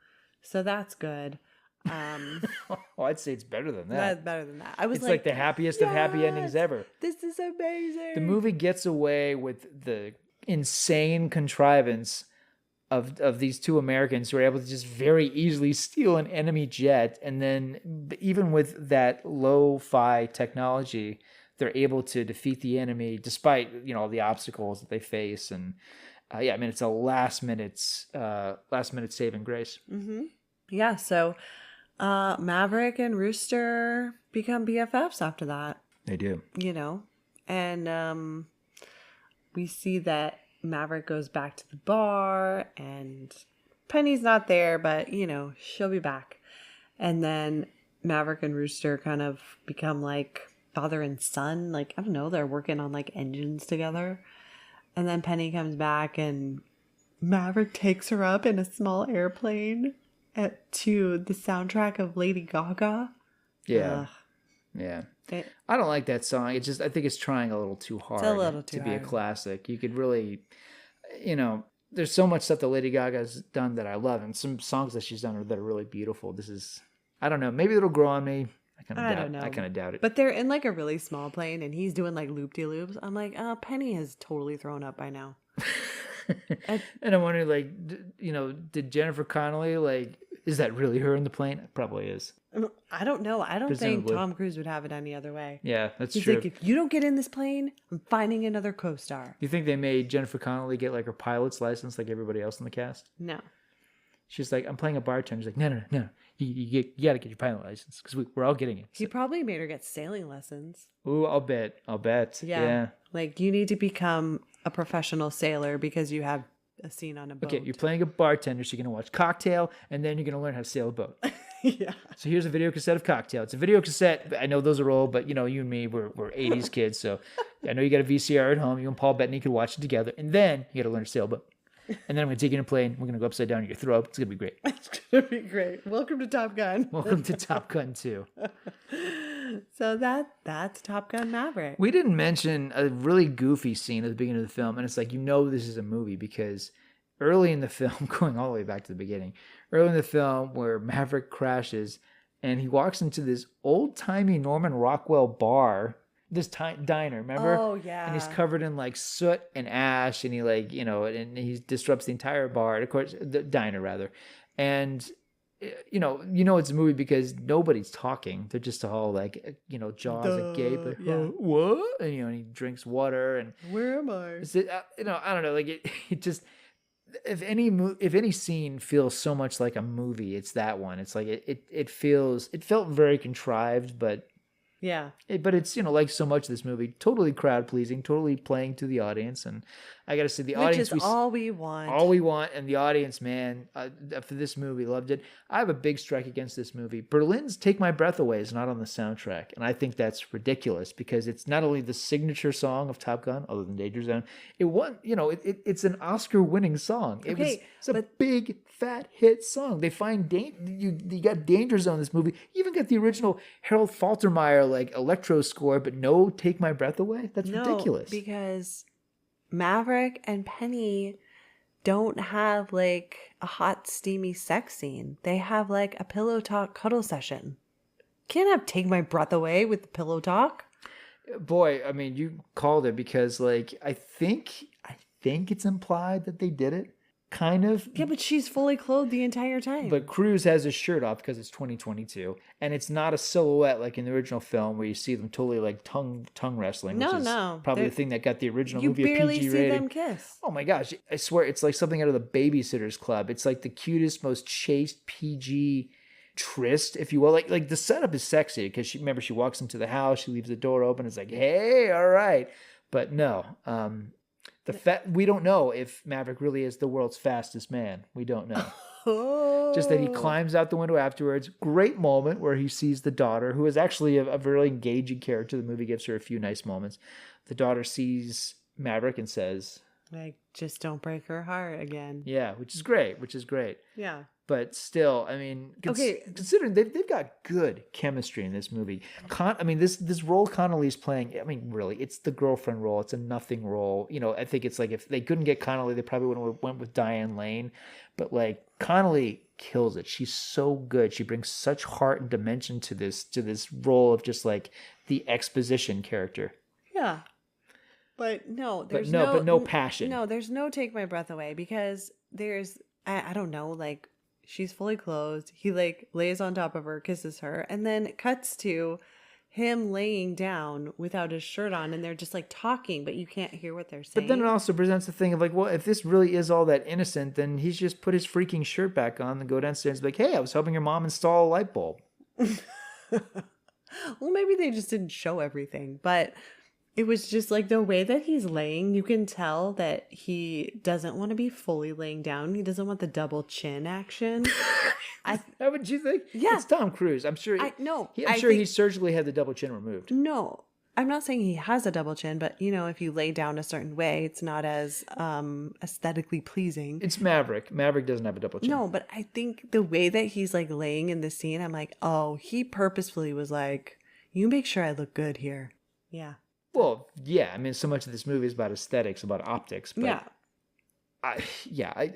So that's good. Well, I'd say it's better than that. That's better than that. I was it's like the happiest of happy endings ever. This is amazing. The movie gets away with the insane contrivance of these two Americans who are able to just very easily steal an enemy jet, and then even with that lo-fi technology, they're able to defeat the enemy despite, you know, the obstacles that they face. And I mean, it's a last minute saving grace. Mm-hmm. Yeah, so Maverick and Rooster become BFFs after that. They do. You know, and we see that Maverick goes back to the bar, and Penny's not there, but, you know, she'll be back. And then Maverick and Rooster kind of become like father and son. Like, I don't know, they're working on like engines together. And then Penny comes back, and Maverick takes her up in a small airplane to the soundtrack of Lady Gaga. Yeah. Yeah. I don't like that song. It's just, I think it's trying a little too hard to be a classic. You could really, you know, there's so much stuff that Lady Gaga's done that I love, and some songs that she's done that are really beautiful. This is, I don't know, maybe it'll grow on me. I don't know. I kind of doubt it. But they're in like a really small plane, and he's doing like loop-de-loops. I'm like, Penny has totally thrown up by now. And I'm wondering, like, you know, did Jennifer Connelly like is that really her in the plane? It probably is. I don't know. I don't think Presumably. Tom Cruise would have it any other way. Yeah, that's He's true. like, if you don't get in this plane, I'm finding another co-star. You think they made Jennifer Connelly get like her pilot's license like everybody else in the cast? No. She's like, I'm playing a bartender. She's like, no. You got to get your pilot license because we're all getting it. He probably made her get sailing lessons. Ooh, I'll bet. Yeah. Like, you need to become a professional sailor because you have a scene on a boat. Okay, you're playing a bartender, so you're going to watch Cocktail, and then you're going to learn how to sail a boat. Yeah. So here's a video cassette of Cocktail. It's a video cassette. I know those are old, but, you know, you and me, we're 80s kids, so I know you got a VCR at home. You and Paul Bettany could watch it together, and then you got to learn to sail a boat. And then I'm going to take you in a plane. We're going to go upside down in your throat. It's going to be great. It's going to be great. Welcome to Top Gun. Welcome to Top Gun 2. So that's Top Gun Maverick. We didn't mention a really goofy scene at the beginning of the film, and it's like, you know this is a movie because early in the film, going all the way back to the beginning, early in the film where Maverick crashes and he walks into this old-timey Norman Rockwell bar, this diner, remember? Oh, yeah. And he's covered in like soot and ash, and he like, you know, and he disrupts the entire bar, of course, the diner rather. And you know it's a movie because nobody's talking. They're just all like, you know, jaws agape. Like, yeah. What? And, you know, and he drinks water. And where am I? You know, I don't know. Like it just, if any scene feels so much like a movie, it's that one. It's like it felt very contrived, but yeah. But it's, you know, like so much of this movie, totally crowd pleasing, totally playing to the audience. And I got to say, the audience, which is all we want. All we want, and the audience, man, for this movie, loved it. I have a big strike against this movie. Berlin's "Take My Breath Away" is not on the soundtrack, and I think that's ridiculous because it's not only the signature song of Top Gun, other than Danger Zone. It won, you know, it's an Oscar-winning song. It's a big fat hit song. They find you got Danger Zone in this movie. You even got the original Harold Faltermeyer like electro score, but no "Take My Breath Away." That's ridiculous. Because Maverick and Penny don't have like a hot, steamy sex scene. They have like a pillow talk cuddle session. Can't have "Take My Breath Away" with the pillow talk. Boy, I mean, you called it because like I think it's implied that they did it. Kind of. Yeah, but she's fully clothed the entire time. But Cruise has his shirt off because it's 2022. And it's not a silhouette like in the original film where you see them totally like tongue wrestling. No, which is no. probably the thing that got the original you movie a PG barely rating. see them kiss. Oh my gosh. I swear it's like something out of the Babysitter's Club. It's like the cutest, most chaste PG tryst, if you will. Like the setup is sexy because she walks into the house, she leaves the door open. It's like, hey, all right. But no, we don't know if Maverick really is the world's fastest man. We don't know. Just that he climbs out the window afterwards. Great moment where he sees the daughter, who is actually a very engaging character. The movie gives her a few nice moments. The daughter sees Maverick and says, like, just don't break her heart again. Yeah, which is great. Yeah. But still, I mean, considering they've got good chemistry in this movie. This role Connolly's playing, I mean, really, it's the girlfriend role. It's a nothing role. You know, I think it's like if they couldn't get Connolly, they probably would have went with Diane Lane. But like Connolly kills it. She's so good. She brings such heart and dimension to this role of just like the exposition character. Yeah. But no, no passion. No, there's no "Take My Breath Away" because there's I don't know, like she's fully clothed. He like lays on top of her, kisses her, and then it cuts to him laying down without his shirt on, and they're just like talking, but you can't hear what they're saying. But then it also presents the thing of like, well, if this really is all that innocent, then he's just put his freaking shirt back on and go downstairs and be like, hey, I was helping your mom install a light bulb. Well, maybe they just didn't show everything, but it was just like the way that he's laying, you can tell that he doesn't want to be fully laying down. He doesn't want the double chin action. How would you think? Yeah. It's Tom Cruise. I'm sure. He surgically had the double chin removed. No, I'm not saying he has a double chin, but you know, if you lay down a certain way, it's not as aesthetically pleasing. It's Maverick. Maverick doesn't have a double chin. No, but I think the way that he's like laying in the scene, I'm like, oh, he purposefully was like, you make sure I look good here. Yeah. Well, yeah. I mean, so much of this movie is about aesthetics, about optics. But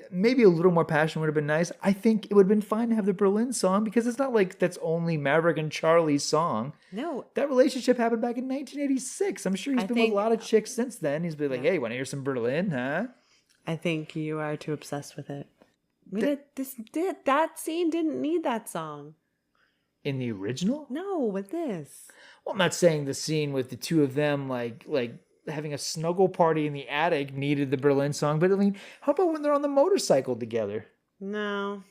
maybe a little more passion would have been nice. I think it would have been fine to have the Berlin song because it's not like that's only Maverick and Charlie's song. No. That relationship happened back in 1986. I'm sure he's been with a lot of chicks since then. He's been like, hey, want to hear some Berlin, huh? I think you are too obsessed with it. That scene didn't need that song. In the original? No, with this. Well, I'm not saying the scene with the two of them like having a snuggle party in the attic needed the Berlin song, but I mean, how about when they're on the motorcycle together? No.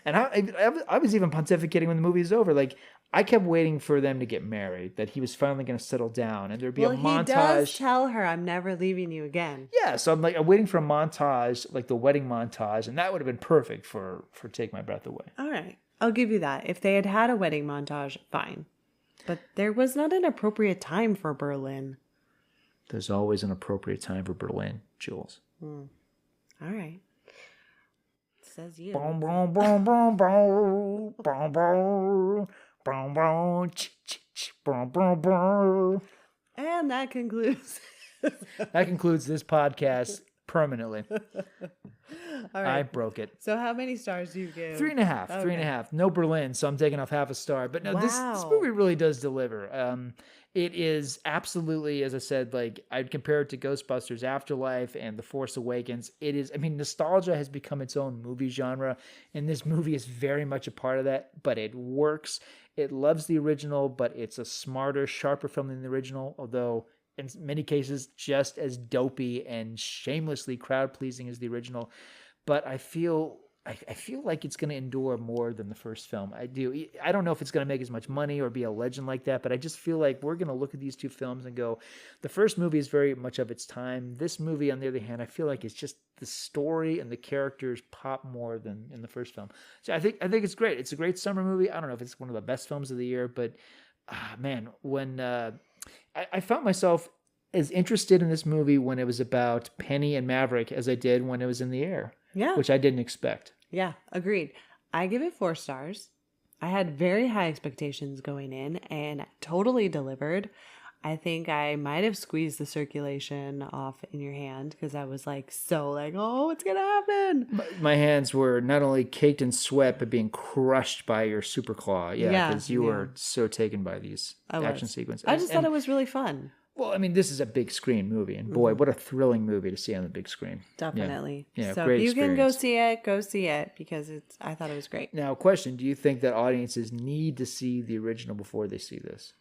And I was even pontificating when the movie was over. Like, I kept waiting for them to get married, that he was finally going to settle down, and there'd be a montage. He does tell her, "I'm never leaving you again." Yeah, so I'm waiting for a montage, like the wedding montage, and that would have been perfect for Take My Breath Away. All right, I'll give you that. If they had had a wedding montage, fine. But there was not an appropriate time for Berlin. There's always an appropriate time for Berlin, Jules. All right. Says you. Boom, boom, boom, boom, boom, boom, boom, boom, boom, boom, boom, boom. And that concludes. That concludes this podcast permanently. All right. I broke it. So how many stars do you give? 3.5. Okay. 3.5. No Berlin, so I'm taking off half a star. But no, this movie really does deliver. It is absolutely, as I said, like I'd compare it to Ghostbusters Afterlife and The Force Awakens. It is, I mean, nostalgia has become its own movie genre, and this movie is very much a part of that, but it works. It loves the original, but it's a smarter, sharper film than the original, although in many cases just as dopey and shamelessly crowd-pleasing as the original. But I feel like it's going to endure more than the first film. I do. I don't know if it's going to make as much money or be a legend like that, but I just feel like we're going to look at these two films and go, the first movie is very much of its time. This movie, on the other hand, I feel like it's just the story and the characters pop more than in the first film. So I think it's great. It's a great summer movie. I don't know if it's one of the best films of the year, but man, when I found myself as interested in this movie when it was about Penny and Maverick as I did when it was in the air. Yeah. Which I didn't expect. Yeah, agreed. I give it 4 stars. I had very high expectations going in and totally delivered. I think I might have squeezed the circulation off in your hand because I was oh, what's going to happen? My hands were not only caked in sweat, but being crushed by your super claw. Yeah, because you were so taken by these action sequences. I just thought it was really fun. Well, I mean, this is a big screen movie, and boy, what a thrilling movie to see on the big screen. Definitely. Yeah, so great if you experience. can go see it because I thought it was great. Now, question, do you think that audiences need to see the original before they see this?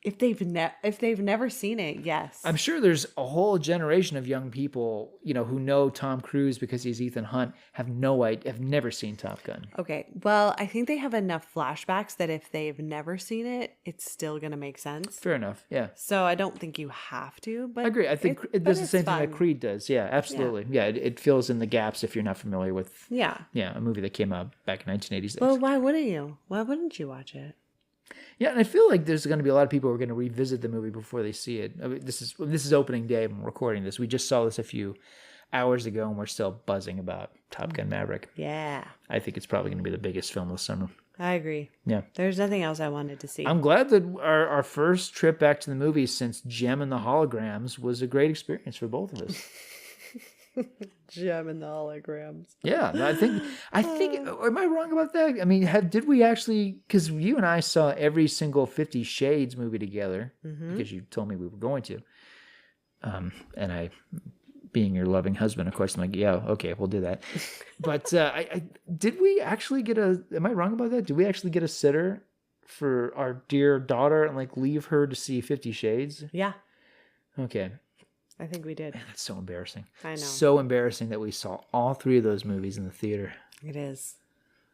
If they've never seen it, yes. I'm sure there's a whole generation of young people, who know Tom Cruise because he's Ethan Hunt, have never seen Top Gun. Okay, well, I think they have enough flashbacks that if they've never seen it, it's still going to make sense. Fair enough, yeah. So I don't think you have to, but I agree. I think it does the same thing that Creed does. Yeah, absolutely. Yeah, it fills in the gaps if you're not familiar with a movie that came out back in 1986. Well, why wouldn't you? Why wouldn't you watch it? Yeah, and I feel like there's going to be a lot of people who are going to revisit the movie before they see it. I mean, this is opening day when we're recording this. We just saw this a few hours ago, and we're still buzzing about Top Gun Maverick. Yeah. I think it's probably going to be the biggest film this summer. I agree. Yeah. There's nothing else I wanted to see. I'm glad that our first trip back to the movies since Gem and the Holograms was a great experience for both of us. Gem and the Holograms. Yeah, I think. Am I wrong about that? I mean, did we actually? Because you and I saw every single 50 Shades movie together because you told me we were going to. And I, being your loving husband, of course, I'm like, yeah, okay, we'll do that. But did we actually get am I wrong about that? Did we actually get a sitter for our dear daughter and leave her to see 50 Shades? Yeah. Okay. I think we did. Man, that's so embarrassing. I know. So embarrassing that we saw all 3 of those movies in the theater. It is.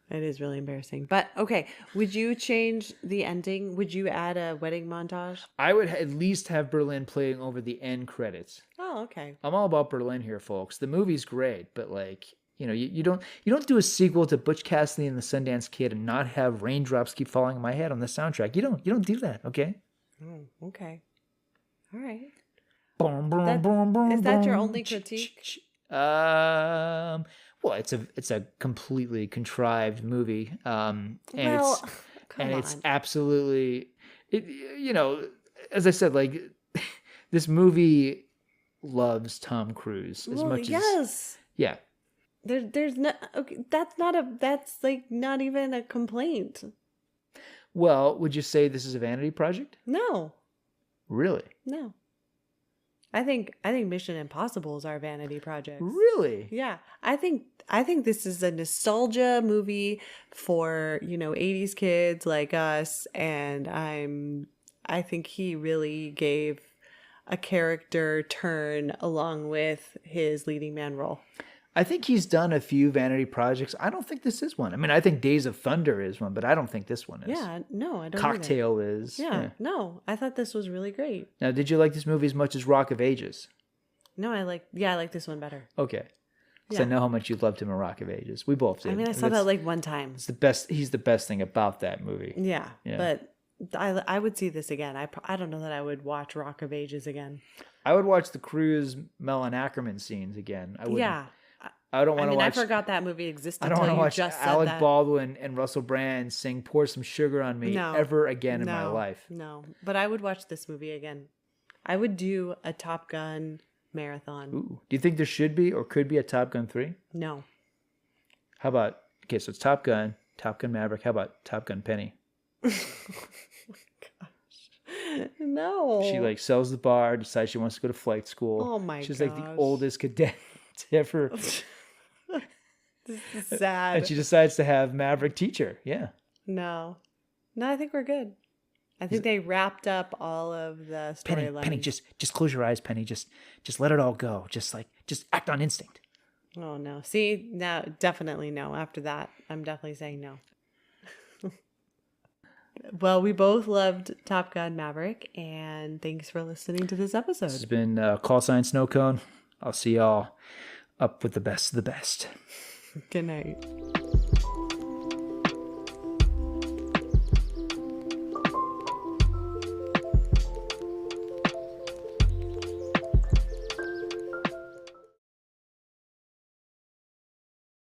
It is really embarrassing. But okay, would you change the ending? Would you add a wedding montage? I would at least have Berlin playing over the end credits. Oh, okay. I'm all about Berlin here, folks. The movie's great, but you don't do a sequel to Butch Cassidy and the Sundance Kid and not have raindrops keep falling on my head on the soundtrack. You don't do that, okay? Oh, okay. All right. Is that your only critique? Well, it's a completely contrived movie, and it's absolutely, as I said, this movie loves Tom Cruise as much as yeah. There's no okay. That's not even a complaint. Well, would you say this is a vanity project? No. Really? No. I think Mission Impossible is our vanity project. Really? Yeah, I think this is a nostalgia movie for 80s kids like us, and I think he really gave a character turn along with his leading man role. I think he's done a few vanity projects. I don't think this is one. I mean, I think Days of Thunder is one, but I don't think this one is. Yeah, no, I don't. Cocktail is. Yeah, no, I thought this was really great. Now, did you like this movie as much as Rock of Ages? No, I like this one better. Okay. Because Yeah. I know how much you loved him in Rock of Ages. We both did. I mean, I saw that like one time. It's the best. He's the best thing about that movie. Yeah, Yeah. but I would see this again. I don't know that I would watch Rock of Ages again. I would watch the Cruise, Mel, and Ackerman scenes again. I would. Yeah. I don't want to watch. I forgot that movie existed. I don't want to watch just said Alec that. Baldwin and Russell Brand sing "Pour Some Sugar on Me" No. ever again in No, my life. No, but I would watch this movie again. I would do a Top Gun marathon. Ooh. Do you think there should be or could be a Top Gun 3? No. How about, okay, so it's Top Gun Maverick. How about Top Gun Penny? No. She like sells the bar, decides she wants to go to flight school. Oh my She's like the gosh. oldest cadet ever. This is sad. And she decides to have Maverick teach her. Yeah. No, I think we're good. I think they wrapped up all of the storylines. Penny, just close your eyes, Penny. Just let it all go. Just act on instinct. Oh no. See, now definitely no. After that, I'm definitely saying no. Well, we both loved Top Gun Maverick, and thanks for listening to this episode. This has been Call Sign Snow Cone. I'll see y'all up with the best of the best. Good night.